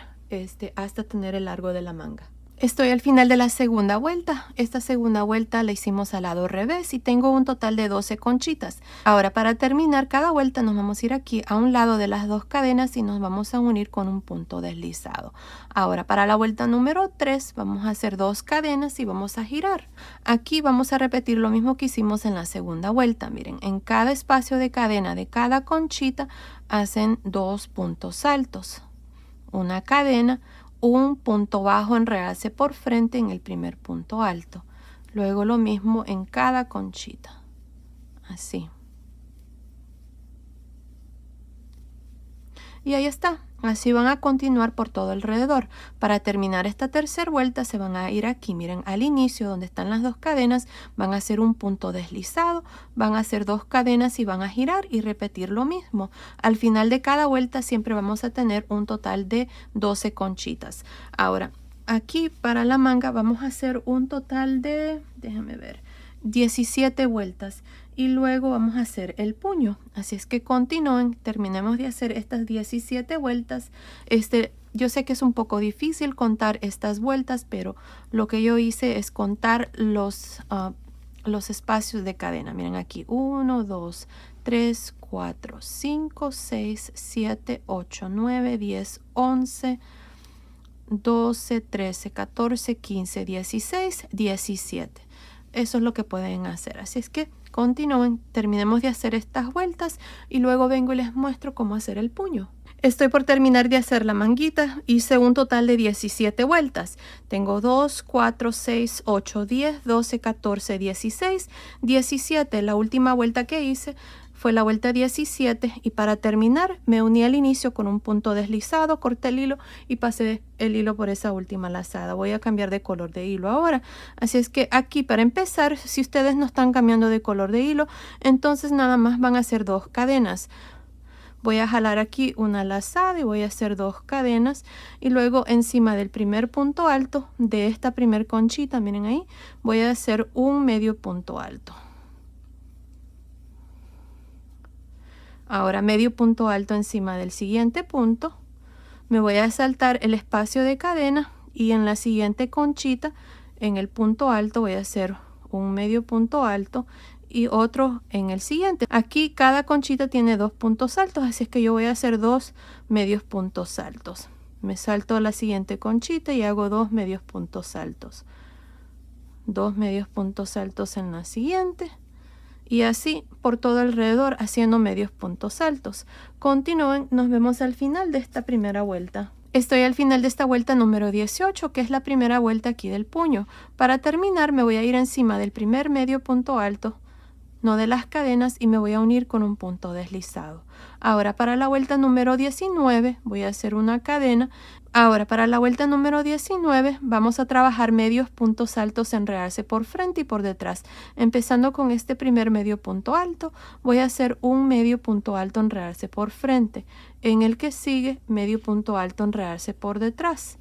hasta tener el largo de la manga. Estoy al final de la segunda vuelta. Esta segunda vuelta la hicimos al lado revés y tengo un total de 12 conchitas. Ahora, para terminar cada vuelta nos vamos a ir aquí a un lado de las dos cadenas y nos vamos a unir con un punto deslizado. Ahora, para la vuelta número 3 vamos a hacer 2 cadenas y vamos a girar. Aquí vamos a repetir lo mismo que hicimos en la segunda vuelta. Miren, en cada espacio de cadena de cada conchita hacen 2 puntos altos, una cadena, un punto bajo enredarse por frente en el primer punto alto. Luego lo mismo en cada conchita. Así. Y ahí está. Así van a continuar por todo alrededor. Para terminar esta tercera vuelta se van a ir aquí, miren, al inicio donde están las dos cadenas, van a hacer un punto deslizado, van a hacer 2 cadenas y van a girar y repetir lo mismo. Al final de cada vuelta siempre vamos a tener un total de 12 conchitas. Ahora, aquí para la manga vamos a hacer un total de, déjame ver, 17 vueltas. Y luego vamos a hacer el puño. Así es que continúen, terminemos de hacer estas 17 vueltas. Yo sé que es un poco difícil contar estas vueltas, pero lo que yo hice es contar los espacios de cadena. Miren aquí, 1, 2, 3, 4, 5, 6, 7, 8, 9, 10, 11, 12, 13, 14, 15, 16, 17. Eso es lo que pueden hacer. Así es que continúen, terminemos de hacer estas vueltas y luego vengo y les muestro cómo hacer el puño. Estoy por terminar de hacer la manguita. Hice un total de 17 vueltas. Tengo 2, 4, 6, 8, 10, 12, 14, 16, 17. La última vuelta que hice fue la vuelta 17 y para terminar me uní al inicio con un punto deslizado, corté el hilo y pasé el hilo por esa última lazada. Voy a cambiar de color de hilo ahora. Así es que aquí para empezar, si ustedes no están cambiando de color de hilo, entonces nada más van a hacer 2 cadenas. Voy a jalar aquí una lazada y voy a hacer 2 cadenas y luego encima del primer punto alto de esta primer conchita, miren ahí, voy a hacer un medio punto alto. Ahora medio punto alto encima del siguiente punto. Me voy a saltar el espacio de cadena y en la siguiente conchita, en el punto alto, voy a hacer un medio punto alto y otro en el siguiente. Aquí cada conchita tiene 2 puntos altos, así es que yo voy a hacer 2 medios puntos altos. Me salto a la siguiente conchita y hago 2 medios puntos altos. 2 medios puntos altos en la siguiente. Y así por todo alrededor haciendo medios puntos altos. Continúen, nos vemos al final de esta primera vuelta. Estoy al final de esta vuelta número 18, que es la primera vuelta aquí del puño. Para terminar me voy a ir encima del primer medio punto alto, no de las cadenas, y me voy a unir con un punto deslizado. Ahora para la vuelta número 19 voy a hacer una cadena. Ahora para la vuelta número 19 vamos a trabajar medios puntos altos, enredarse por frente y por detrás. Empezando con este primer medio punto alto, voy a hacer un medio punto alto, enredarse por frente. En el que sigue, medio punto alto, enredarse por detrás.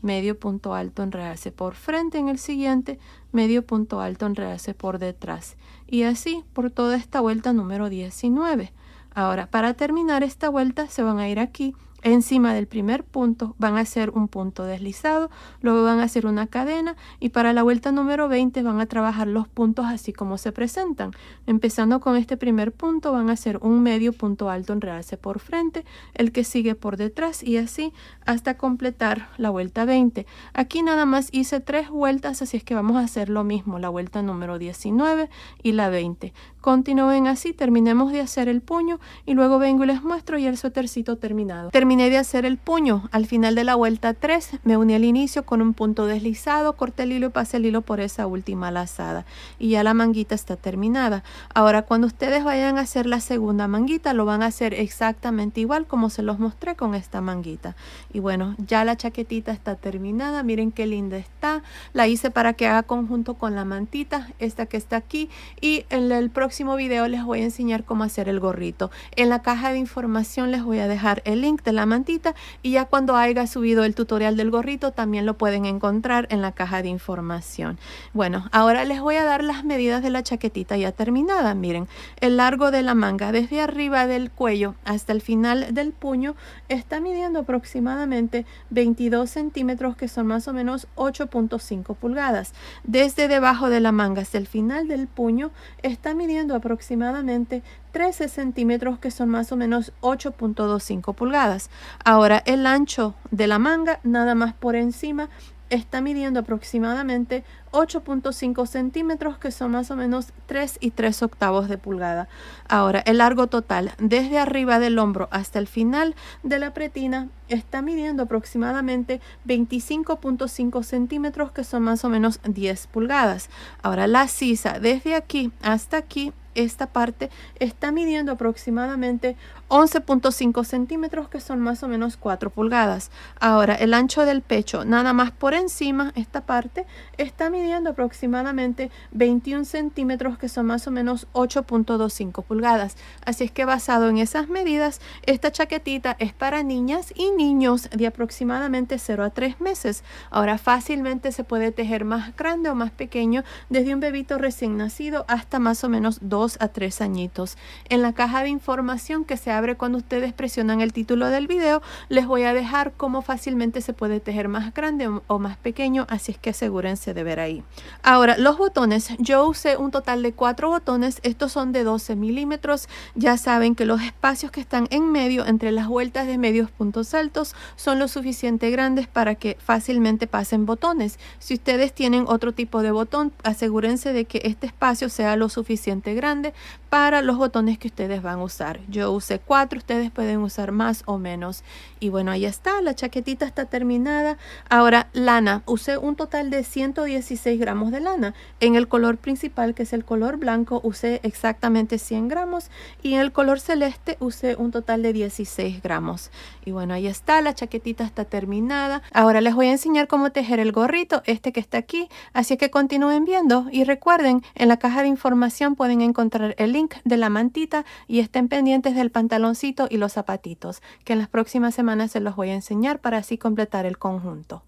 Medio punto alto, enredarse por frente en el siguiente, medio punto alto, enredarse por detrás. Y así por toda esta vuelta número 19. Ahora, para terminar esta vuelta se van a ir aquí encima del primer punto van a hacer un punto deslizado, luego van a hacer una cadena y para la vuelta número 20 van a trabajar los puntos así como se presentan. Empezando con este primer punto van a hacer un medio punto alto en realce por frente, el que sigue por detrás y así hasta completar la vuelta 20. Aquí nada más hice 3 vueltas, así es que vamos a hacer lo mismo, la vuelta número 19 y la 20. Continúen así, terminemos de hacer el puño y luego vengo y les muestro ya el suétercito terminado. Terminé de hacer el puño. Al final de la vuelta 3 me uní al inicio con un punto deslizado, corté el hilo y pasé el hilo por esa última lazada y ya la manguita está terminada. Ahora cuando ustedes vayan a hacer la segunda manguita lo van a hacer exactamente igual como se los mostré con esta manguita. Y bueno, ya la chaquetita está terminada, miren qué linda está. La hice para que haga conjunto con la mantita, esta que está aquí, y en el próximo video les voy a enseñar cómo hacer el gorrito. En la caja de información les voy a dejar el link de la mantita y ya cuando haya subido el tutorial del gorrito también lo pueden encontrar en la caja de información. Bueno, ahora les voy a dar las medidas de la chaquetita ya terminada. Miren, el largo de la manga desde arriba del cuello hasta el final del puño está midiendo aproximadamente 22 centímetros, que son más o menos 8.5 pulgadas. Desde debajo de la manga hasta el final del puño está midiendo aproximadamente 13 centímetros, que son más o menos 8.25 pulgadas. Ahora el ancho de la manga nada más por encima está midiendo aproximadamente 8.5 centímetros, que son más o menos 3 y 3 octavos de pulgada. Ahora el largo total desde arriba del hombro hasta el final de la pretina está midiendo aproximadamente 25.5 centímetros, que son más o menos 10 pulgadas. Ahora la sisa desde aquí hasta aquí, esta parte está midiendo aproximadamente 11.5 centímetros, que son más o menos 4 pulgadas. Ahora el ancho del pecho nada más por encima, esta parte está midiendo aproximadamente 21 centímetros, que son más o menos 8.25 pulgadas. Así es que basado en esas medidas, esta chaquetita es para niñas y niños de aproximadamente 0 a 3 meses. Ahora fácilmente se puede tejer más grande o más pequeño, desde un bebito recién nacido hasta más o menos 2 a 3 añitos. En la caja de información que se abre cuando ustedes presionan el título del video, les voy a dejar cómo fácilmente se puede tejer más grande o más pequeño, así es que asegúrense de ver ahí. Ahora los botones, yo usé un total de 4 botones, estos son de 12 milímetros. Ya saben que los espacios que están en medio entre las vueltas de medios puntos altos son lo suficiente grandes para que fácilmente pasen botones. Si ustedes tienen otro tipo de botón, asegúrense de que este espacio sea lo suficiente grande para los botones que ustedes van a usar. Yo usé 4, ustedes pueden usar más o menos. Y bueno, ahí está, la chaquetita está terminada. Ahora lana, usé un total de 116 gramos de lana. En el color principal, que es el color blanco, usé exactamente 100 gramos y en el color celeste usé un total de 16 gramos. Y bueno, ahí está, la chaquetita está terminada. Ahora les voy a enseñar cómo tejer el gorrito, este que está aquí, así que continúen viendo y recuerden, en la caja de información pueden encontrar el link de la mantita y estén pendientes del pantaloncito y los zapatitos, que en las próximas semanas se los voy a enseñar para así completar el conjunto.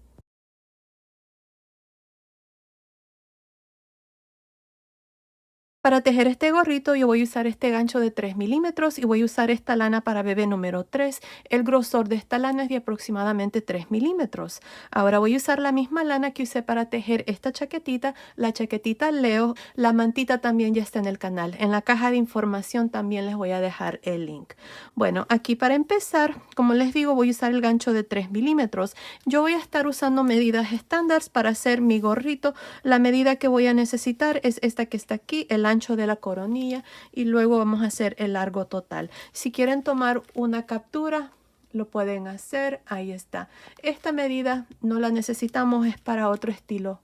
Para tejer este gorrito yo voy a usar este gancho de 3 milímetros y voy a usar esta lana para bebé número 3. El grosor de esta lana es de aproximadamente 3 milímetros. Ahora voy a usar la misma lana que usé para tejer esta chaquetita, la chaquetita Leo. La mantita también ya está en el canal. En la caja de información también les voy a dejar el link. Bueno, aquí para empezar, como les digo, voy a usar el gancho de 3 milímetros. Yo voy a estar usando medidas estándar para hacer mi gorrito. La medida que voy a necesitar es esta que está aquí, el ancho de la coronilla, y luego vamos a hacer el largo total. Si quieren tomar una captura, lo pueden hacer. Ahí está. Esta medida no la necesitamos, es para otro estilo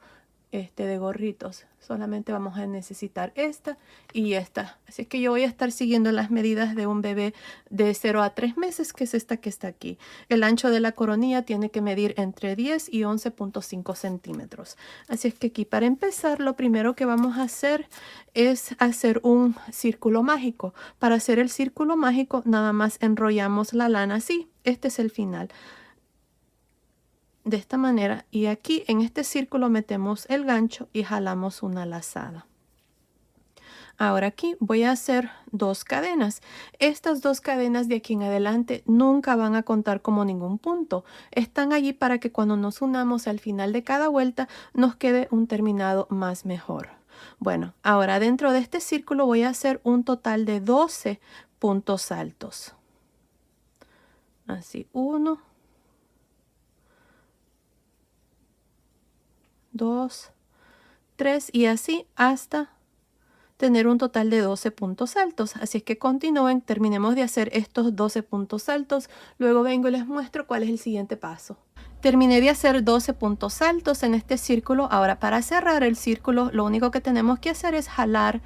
de gorritos. Solamente vamos a necesitar esta y esta. Así que yo voy a estar siguiendo las medidas de un bebé de 0 a 3 meses, que es esta que está aquí. El ancho de la coronilla tiene que medir entre 10 y 11.5 centímetros. Así es que aquí para empezar, lo primero que vamos a hacer es hacer un círculo mágico. Para hacer el círculo mágico, nada más enrollamos la lana así. Este es el final. De esta manera, y aquí en este círculo metemos el gancho y jalamos una lazada. Ahora aquí voy a hacer 2 cadenas. Estas 2 cadenas de aquí en adelante nunca van a contar como ningún punto. Están allí para que cuando nos unamos al final de cada vuelta nos quede un terminado más mejor. Bueno, ahora dentro de este círculo voy a hacer un total de 12 puntos altos. Así, 1, 2, 3 y así hasta tener un total de 12 puntos altos. Así es que continúen, terminemos de hacer estos 12 puntos altos, luego vengo y les muestro cuál es el siguiente paso. Terminé de hacer 12 puntos altos en este círculo. Ahora para cerrar el círculo lo único que tenemos que hacer es jalar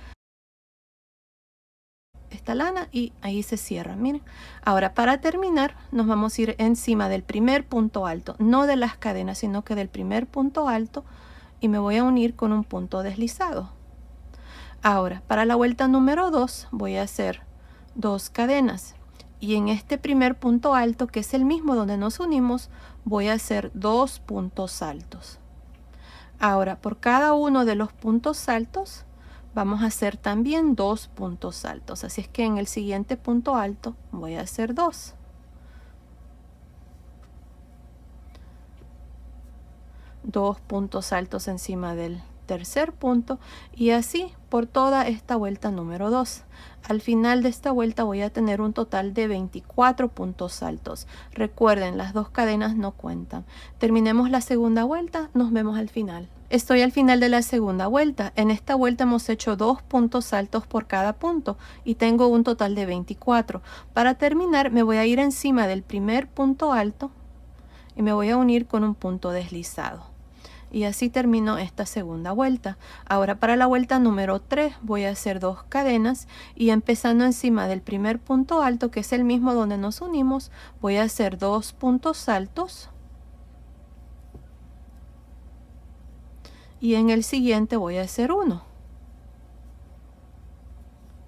esta lana y ahí se cierra, miren. Ahora para terminar nos vamos a ir encima del primer punto alto, no de las cadenas sino que del primer punto alto, y me voy a unir con un punto deslizado. Ahora, para la vuelta número 2 voy a hacer 2 cadenas y en este primer punto alto, que es el mismo donde nos unimos, voy a hacer 2 puntos altos. Ahora, por cada uno de los puntos altos vamos a hacer también 2 puntos altos. Así es que en el siguiente punto alto voy a hacer 2. 2 puntos altos encima del tercer punto y así por toda esta vuelta número 2. Al final de esta vuelta voy a tener un total de 24 puntos altos. Recuerden, las 2 cadenas no cuentan. Terminemos la segunda vuelta, nos vemos al final. Estoy al final de la segunda vuelta. En esta vuelta hemos hecho 2 puntos altos por cada punto y tengo un total de 24. Para terminar me voy a ir encima del primer punto alto y me voy a unir con un punto deslizado. Y así termino esta segunda vuelta. Ahora para la vuelta número 3 voy a hacer 2 cadenas y empezando encima del primer punto alto, que es el mismo donde nos unimos, voy a hacer 2 puntos altos y en el siguiente voy a hacer 1.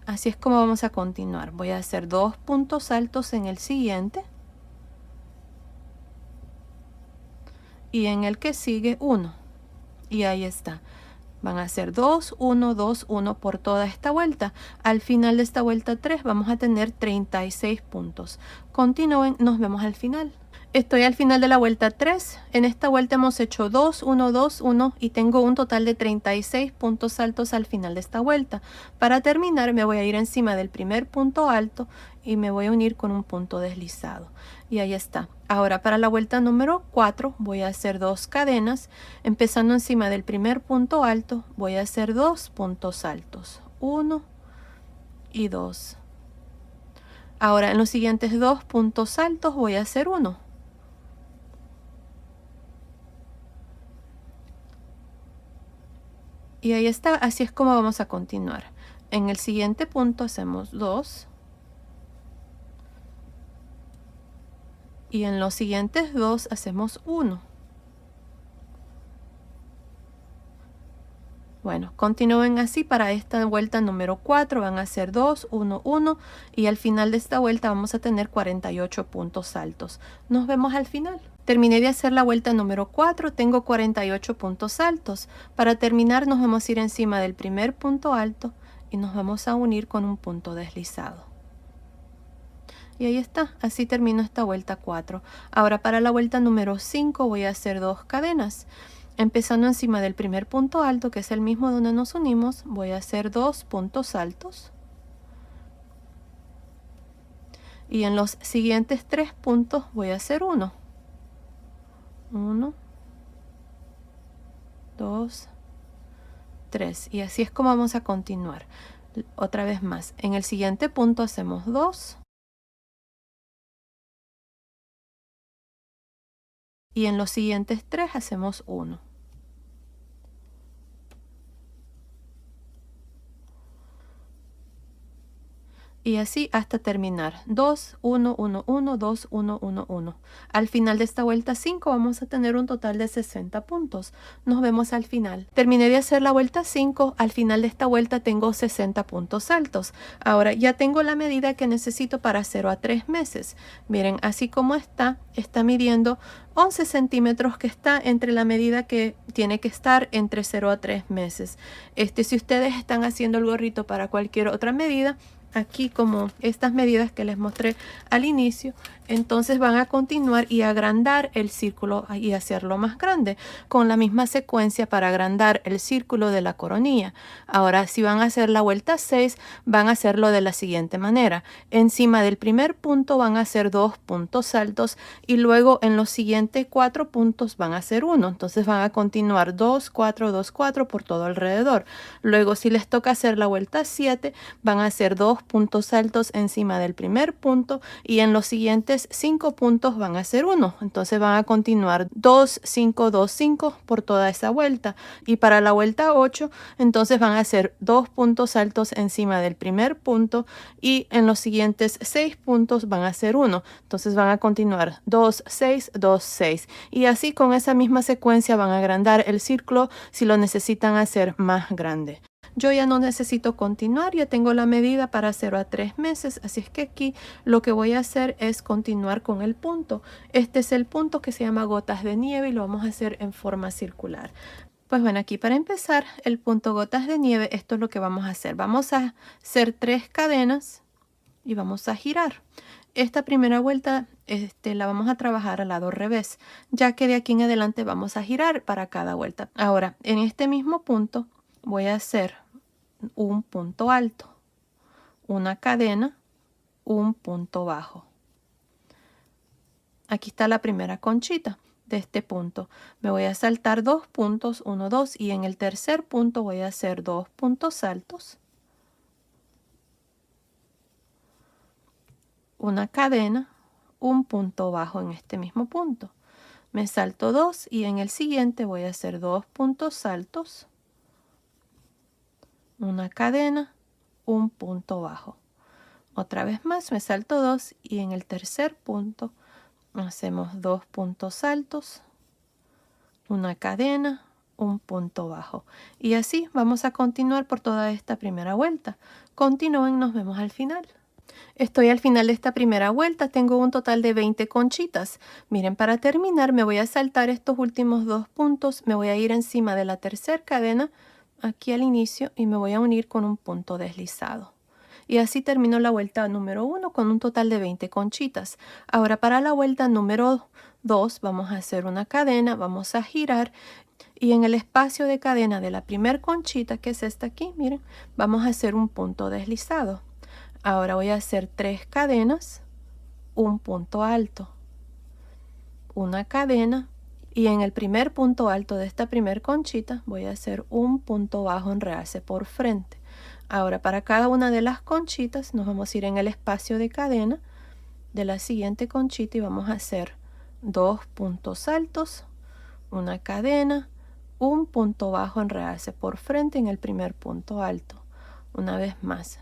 Así es como vamos a continuar. Voy a hacer 2 puntos altos en el siguiente y en el que sigue 1. Y ahí está. Van a ser 2, 1, 2, 1 por toda esta vuelta. Al final de esta vuelta 3 vamos a tener 36 puntos. Continúen, nos vemos al final. Estoy al final de la vuelta 3. En esta vuelta hemos hecho 2, 1, 2, 1 y tengo un total de 36 puntos altos al final de esta vuelta. Para terminar me voy a ir encima del primer punto alto y me voy a unir con un punto deslizado. Y ahí está. Ahora para la vuelta número 4 voy a hacer 2 cadenas. Empezando encima del primer punto alto voy a hacer 2 puntos altos. 1 y 2. Ahora en los siguientes 2 puntos altos voy a hacer 1. Y ahí está, así es como vamos a continuar. En el siguiente punto hacemos 2. Y en los siguientes 2 hacemos 1. Bueno, continúen así para esta vuelta número 4. Van a ser 2, 1, 1. Y al final de esta vuelta vamos a tener 48 puntos altos. Nos vemos al final. Terminé de hacer la vuelta número 4, tengo 48 puntos altos. Para terminar nos vamos a ir encima del primer punto alto y nos vamos a unir con un punto deslizado. Y ahí está, así termino esta vuelta 4. Ahora para la vuelta número 5 voy a hacer 2 cadenas. Empezando encima del primer punto alto, que es el mismo donde nos unimos, voy a hacer 2 puntos altos. Y en los siguientes 3 puntos voy a hacer 1. 1, 2, 3. Y así es como vamos a continuar. Otra vez más. En el siguiente punto hacemos 2. Y en los siguientes 3 hacemos 1. Y así hasta terminar. 2, 1, 1, 1, 2, 1, 1, 1. Al final de esta vuelta 5 vamos a tener un total de 60 puntos. Nos vemos al final. Terminé de hacer la vuelta 5. Al final de esta vuelta tengo 60 puntos altos. Ahora ya tengo la medida que necesito para 0 a 3 meses. Miren, así como está midiendo 11 centímetros, que está entre la medida que tiene que estar entre 0 a 3 meses. Si ustedes están haciendo el gorrito para cualquier otra medida, aquí como estas medidas que les mostré al inicio, entonces van a continuar y agrandar el círculo y hacerlo más grande con la misma secuencia para agrandar el círculo de la coronilla. Ahora, si van a hacer la vuelta 6, van a hacerlo de la siguiente manera. Encima del primer punto van a hacer 2 puntos altos y luego en los siguientes 4 puntos van a hacer 1. Entonces van a continuar 2, 4, 2, 4 por todo alrededor. Luego, si les toca hacer la vuelta 7, van a hacer 2 puntos altos encima del primer punto y en los siguientes 5 puntos van a ser 1. Entonces van a continuar 2, 5, 2, 5 por toda esa vuelta. Y para la vuelta 8, entonces van a hacer 2 puntos altos encima del primer punto y en los siguientes 6 puntos van a ser 1. Entonces van a continuar 2, 6, 2, 6. Y así con esa misma secuencia van a agrandar el círculo si lo necesitan hacer más grande. Yo ya no necesito continuar, ya tengo la medida para 0 a 3 meses, así es que aquí lo que voy a hacer es continuar con el punto. Este es el punto que se llama gotas de nieve y lo vamos a hacer en forma circular. Pues bueno, aquí para empezar el punto gotas de nieve, esto es lo que vamos a hacer. Vamos a hacer 3 cadenas y vamos a girar. Esta primera vuelta la vamos a trabajar al lado revés, ya que de aquí en adelante vamos a girar para cada vuelta. Ahora, en este mismo punto voy a hacer un punto alto, una cadena, un punto bajo. Aquí está la primera conchita de este punto. Me voy a saltar 2 puntos, 1, 2, y en el tercer punto voy a hacer 2 puntos altos, una cadena, un punto bajo en este mismo punto. Me salto 2 y en el siguiente voy a hacer 2 puntos altos, una cadena, un punto bajo. Otra vez más me salto 2 y en el tercer punto hacemos 2 puntos altos, una cadena, un punto bajo. Y así vamos a continuar por toda esta primera vuelta. Continúen, nos vemos al final. Estoy al final de esta primera vuelta, tengo un total de 20 conchitas. Miren, para terminar me voy a saltar estos últimos 2 puntos, me voy a ir encima de la tercera cadena, aquí al inicio, y me voy a unir con un punto deslizado. Y así termino la vuelta número 1 con un total de 20 conchitas. Ahora para la vuelta número 2 vamos a hacer una cadena, vamos a girar y en el espacio de cadena de la primer conchita, que es esta aquí, miren, vamos a hacer un punto deslizado. Ahora voy a hacer 3 cadenas, un punto alto, una cadena y en el primer punto alto de esta primer conchita voy a hacer un punto bajo en realce por frente. Ahora para cada una de las conchitas nos vamos a ir en el espacio de cadena de la siguiente conchita y vamos a hacer 2 puntos altos, una cadena, un punto bajo en realce por frente en el primer punto alto. Una vez más,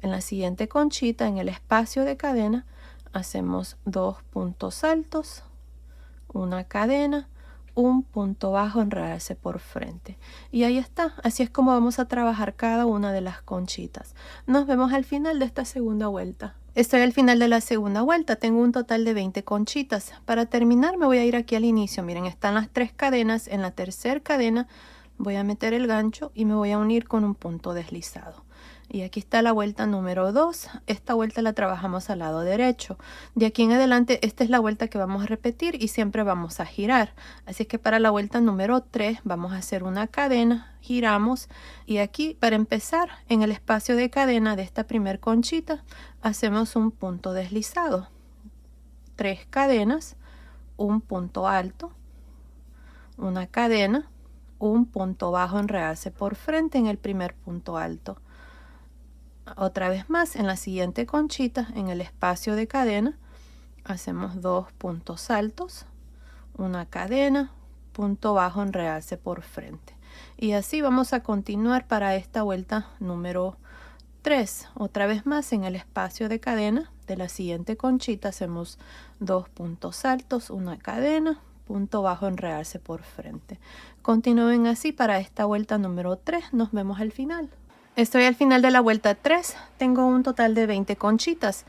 en la siguiente conchita en el espacio de cadena hacemos 2 puntos altos, una cadena, un punto bajo en realce por frente. Y ahí está, así es como vamos a trabajar cada una de las conchitas. Nos vemos al final de esta segunda vuelta. Estoy al final de la segunda vuelta, tengo un total de 20 conchitas. Para terminar me voy a ir aquí al inicio, miren, están las 3 cadenas. En la tercera cadena voy a meter el gancho y me voy a unir con un punto deslizado. Y aquí está la vuelta número 2. Esta vuelta la trabajamos al lado derecho. De aquí en adelante, esta es la vuelta que vamos a repetir y siempre vamos a girar. Así que para la vuelta número 3 vamos a hacer una cadena, giramos y aquí para empezar en el espacio de cadena de esta primer conchita hacemos un punto deslizado. 3 cadenas, un punto alto, una cadena, un punto bajo en realce por frente en el primer punto alto. Otra vez más en la siguiente conchita en el espacio de cadena hacemos 2 puntos altos, una cadena, punto bajo en realce por frente y así vamos a continuar para esta vuelta número 3. Otra vez más en el espacio de cadena de la siguiente conchita hacemos 2 puntos altos, una cadena, punto bajo, enredarse por frente. Continúen así para esta vuelta número 3. Nos vemos al final. Estoy al final de la vuelta 3. Tengo un total de 20 conchitas.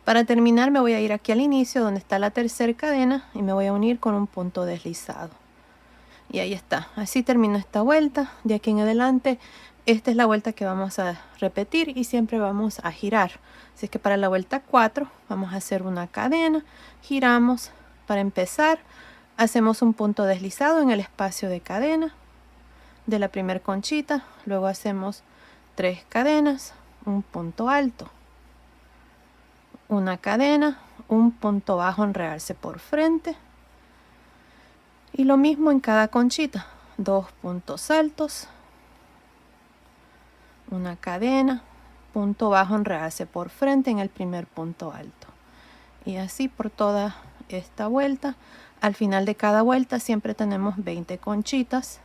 Para terminar me voy a ir aquí al inicio donde está la tercera cadena y me voy a unir con un punto deslizado. Y ahí está. Así termino esta vuelta. De aquí en adelante, esta es la vuelta que vamos a repetir y siempre vamos a girar. Así es que para la vuelta 4 vamos a hacer una cadena, giramos. Para empezar, hacemos un punto deslizado en el espacio de cadena de la primera conchita. Luego hacemos 3 cadenas, un punto alto, una cadena, un punto bajo, enredarse por frente. Y lo mismo en cada conchita, 2 puntos altos, una cadena, punto bajo, enredarse por frente en el primer punto alto. Y así por toda esta vuelta. Al final de cada vuelta siempre tenemos 20 conchitas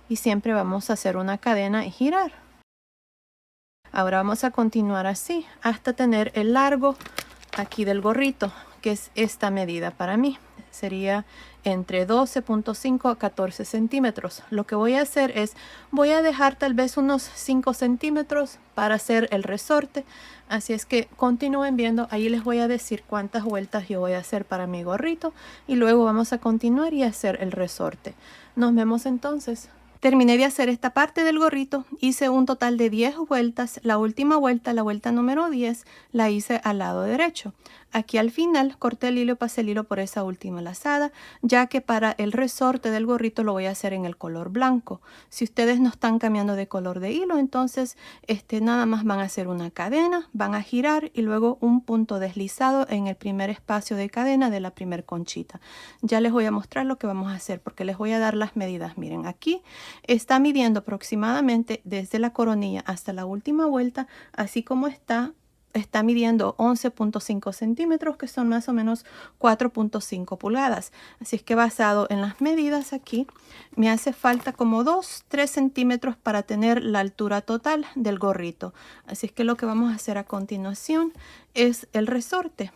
y siempre vamos a hacer una cadena y girar. Ahora vamos a continuar así hasta tener el largo aquí del gorrito, que es esta medida para mí. Sería entre 12.5 a 14 centímetros. Lo que voy a hacer es, voy a dejar tal vez unos 5 centímetros para hacer el resorte. Así es que continúen viendo, ahí les voy a decir cuántas vueltas yo voy a hacer para mi gorrito. Y luego vamos a continuar y hacer el resorte. Nos vemos entonces. Terminé de hacer esta parte del gorrito, hice un total de 10 vueltas. La última vuelta, la vuelta número 10, la hice al lado derecho. Aquí al final corté el hilo y pasé el hilo por esa última lazada, ya que para el resorte del gorrito lo voy a hacer en el color blanco. Si ustedes no están cambiando de color de hilo, entonces nada más van a hacer una cadena, van a girar y luego un punto deslizado en el primer espacio de cadena de la primer conchita. Ya les voy a mostrar lo que vamos a hacer porque les voy a dar las medidas. Miren, aquí está midiendo aproximadamente desde la coronilla hasta la última vuelta, así como está midiendo 11.5 centímetros, que son más o menos 4.5 pulgadas. Así es que basado en las medidas aquí, me hace falta como 2-3 centímetros para tener la altura total del gorrito. Así es que lo que vamos a hacer a continuación es el resorte.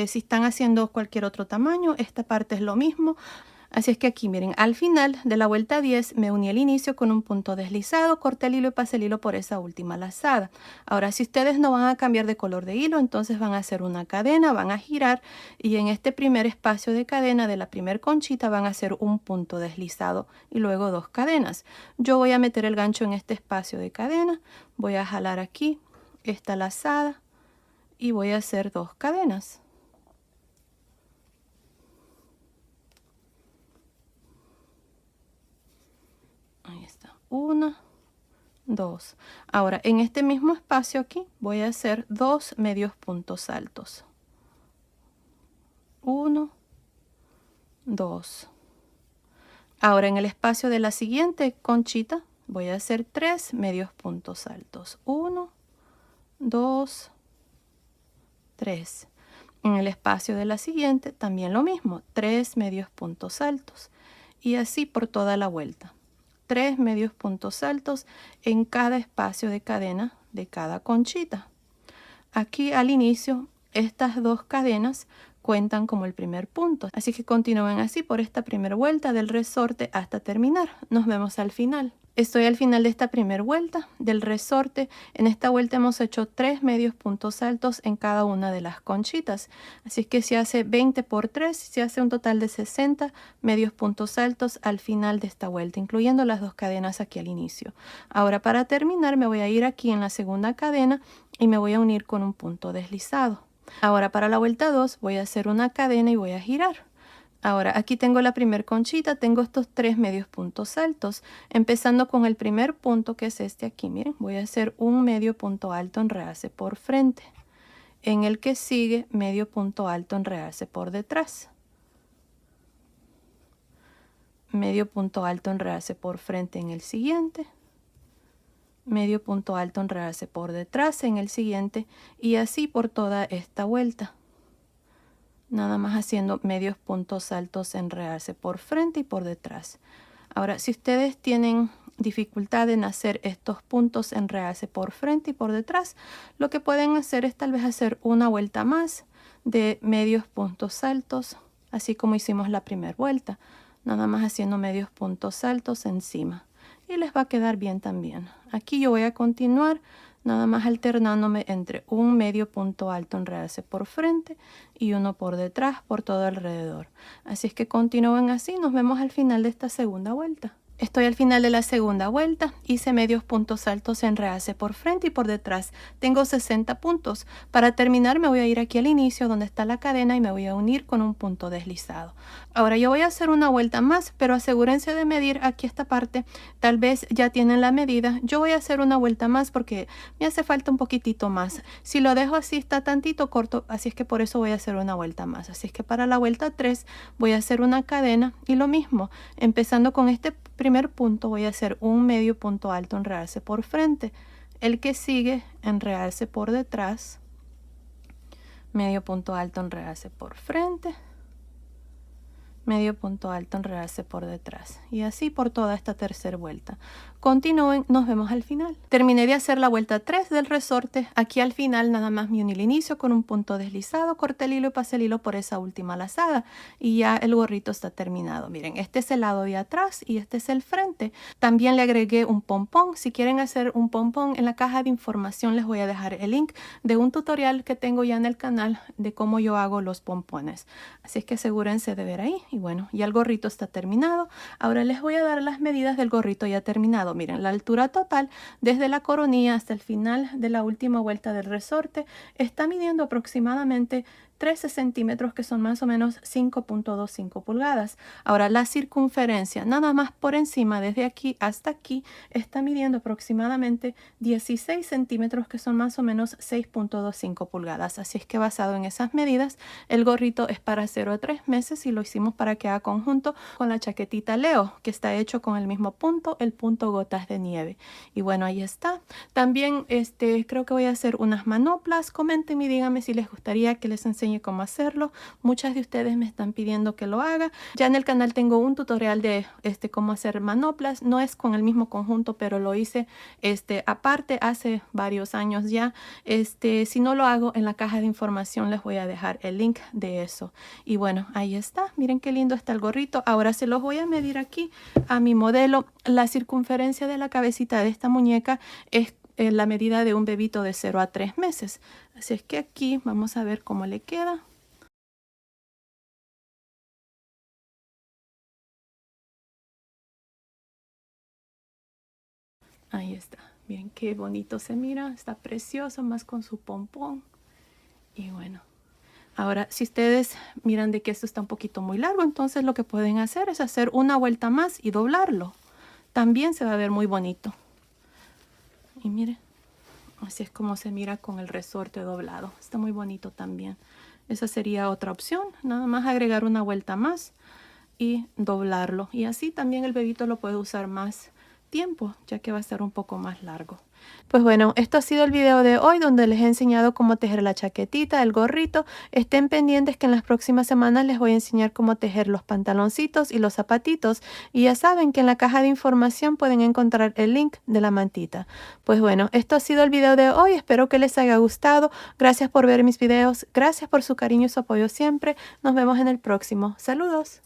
Si están haciendo cualquier otro tamaño, esta parte es lo mismo. Así es que aquí miren, al final de la vuelta 10 me uní al inicio con un punto deslizado, corté el hilo y pasé el hilo por esa última lazada. Ahora si ustedes no van a cambiar de color de hilo, entonces van a hacer una cadena, van a girar y en este primer espacio de cadena de la primer conchita van a hacer un punto deslizado y luego 2 cadenas. Yo voy a meter el gancho en este espacio de cadena, voy a jalar aquí esta lazada y voy a hacer 2 cadenas. Ahí está, 1, 2. Ahora en este mismo espacio aquí voy a hacer 2 medios puntos altos. 1, 2. Ahora en el espacio de la siguiente conchita voy a hacer 3 medios puntos altos. 1, 2, 3. En el espacio de la siguiente también lo mismo, 3 medios puntos altos. Y así por toda la vuelta. 3 medios puntos altos en cada espacio de cadena de cada conchita. Aquí al inicio estas 2 cadenas cuentan como el primer punto, así que continúen así por esta primera vuelta del resorte hasta terminar. Nos vemos al final. Estoy al final de esta primera vuelta del resorte. En esta vuelta hemos hecho 3 medios puntos altos en cada una de las conchitas. Así que se hace 20 por 3, se hace un total de 60 medios puntos altos al final de esta vuelta, incluyendo las 2 cadenas aquí al inicio. Ahora para terminar me voy a ir aquí en la segunda cadena y me voy a unir con un punto deslizado. Ahora para la vuelta 2 voy a hacer una cadena y voy a girar. Ahora aquí tengo la primer conchita, tengo estos 3 medios puntos altos, empezando con el primer punto que es este aquí. Miren, voy a hacer un medio punto alto, enredarse por frente. En el que sigue, medio punto alto, enredarse por detrás. Medio punto alto, enredarse por frente en el siguiente. Medio punto alto, enredarse por detrás en el siguiente y así por toda esta vuelta. Nada más haciendo medios puntos altos, enredarse por frente y por detrás. Ahora, si ustedes tienen dificultad en hacer estos puntos, enredarse por frente y por detrás, lo que pueden hacer es tal vez hacer una vuelta más de medios puntos altos, así como hicimos la primera vuelta, nada más haciendo medios puntos altos encima, y les va a quedar bien también. Aquí yo voy a continuar nada más alternándome entre un medio punto alto, enredarse por frente, y uno por detrás, por todo alrededor. Así es que continúen así, nos vemos al final de esta segunda vuelta. Estoy al final de la segunda vuelta, hice medios puntos altos, enredarse por frente y por detrás. Tengo 60 puntos. Para terminar me voy a ir aquí al inicio donde está la cadena y me voy a unir con un punto deslizado. Ahora yo voy a hacer una vuelta más, pero asegúrense de medir aquí esta parte. Tal vez ya tienen la medida. Yo voy a hacer una vuelta más porque me hace falta un poquitito más. Si lo dejo así está tantito corto, así es que por eso voy a hacer una vuelta más. Así es que para la vuelta 3 voy a hacer una cadena y lo mismo, empezando con este primer punto voy a hacer un medio punto alto, enredarse por frente, el que sigue enredarse por detrás, medio punto alto, enredarse por frente, medio punto alto, enredarse por detrás, y así por toda esta tercera vuelta. Continúen, nos vemos al final. Terminé de hacer la vuelta 3 del resorte. Aquí al final nada más me uní el inicio con un punto deslizado, corté el hilo y pasé el hilo por esa última lazada y ya el gorrito está terminado. Miren, este es el lado de atrás y este es el frente. También le agregué un pompón. Si quieren hacer un pompón, en la caja de información les voy a dejar el link de un tutorial que tengo ya en el canal de cómo yo hago los pompones. Así es que asegúrense de ver ahí. Y bueno, ya el gorrito está terminado. Ahora les voy a dar las medidas del gorrito ya terminado. Miren, la altura total desde la coronilla hasta el final de la última vuelta del resorte está midiendo aproximadamente 13 centímetros, que son más o menos 5.25 pulgadas. Ahora la circunferencia, nada más por encima, desde aquí hasta aquí, está midiendo aproximadamente 16 centímetros, que son más o menos 6.25 pulgadas. Así es que basado en esas medidas, el gorrito es para 0 a 3 meses y lo hicimos para que haga conjunto con la chaquetita Leo, que está hecho con el mismo punto, el punto gotas de nieve. Y bueno, ahí está. También creo que voy a hacer unas manoplas. Coméntenme y díganme si les gustaría que les enseñe cómo hacerlo. Muchas de ustedes me están pidiendo que lo haga. Ya en el canal tengo un tutorial de cómo hacer manoplas. No es con el mismo conjunto, pero lo hice aparte hace varios años ya. Si no lo hago, en la caja de información les voy a dejar el link de eso. Y bueno, ahí está. Miren qué lindo está el gorrito. Ahora se los voy a medir aquí a mi modelo. La circunferencia de la cabecita de esta muñeca es la medida de un bebito de 0 a 3 meses. Así es que aquí vamos a ver cómo le queda. Ahí está. Miren qué bonito se mira. Está precioso, más con su pompón. Y bueno, ahora si ustedes miran de que esto está un poquito muy largo, entonces lo que pueden hacer es hacer una vuelta más y doblarlo. También se va a ver muy bonito. Y miren. Así es como se mira con el resorte doblado. Está muy bonito también. Esa sería otra opción. Nada más agregar una vuelta más y doblarlo. Y así también el bebito lo puede usar más tiempo, ya que va a ser un poco más largo. Pues bueno, esto ha sido el video de hoy donde les he enseñado cómo tejer la chaquetita, el gorrito. Estén pendientes que en las próximas semanas les voy a enseñar cómo tejer los pantaloncitos y los zapatitos. Y ya saben que en la caja de información pueden encontrar el link de la mantita. Pues bueno, esto ha sido el video de hoy. Espero que les haya gustado. Gracias por ver mis videos. Gracias por su cariño y su apoyo siempre. Nos vemos en el próximo. Saludos.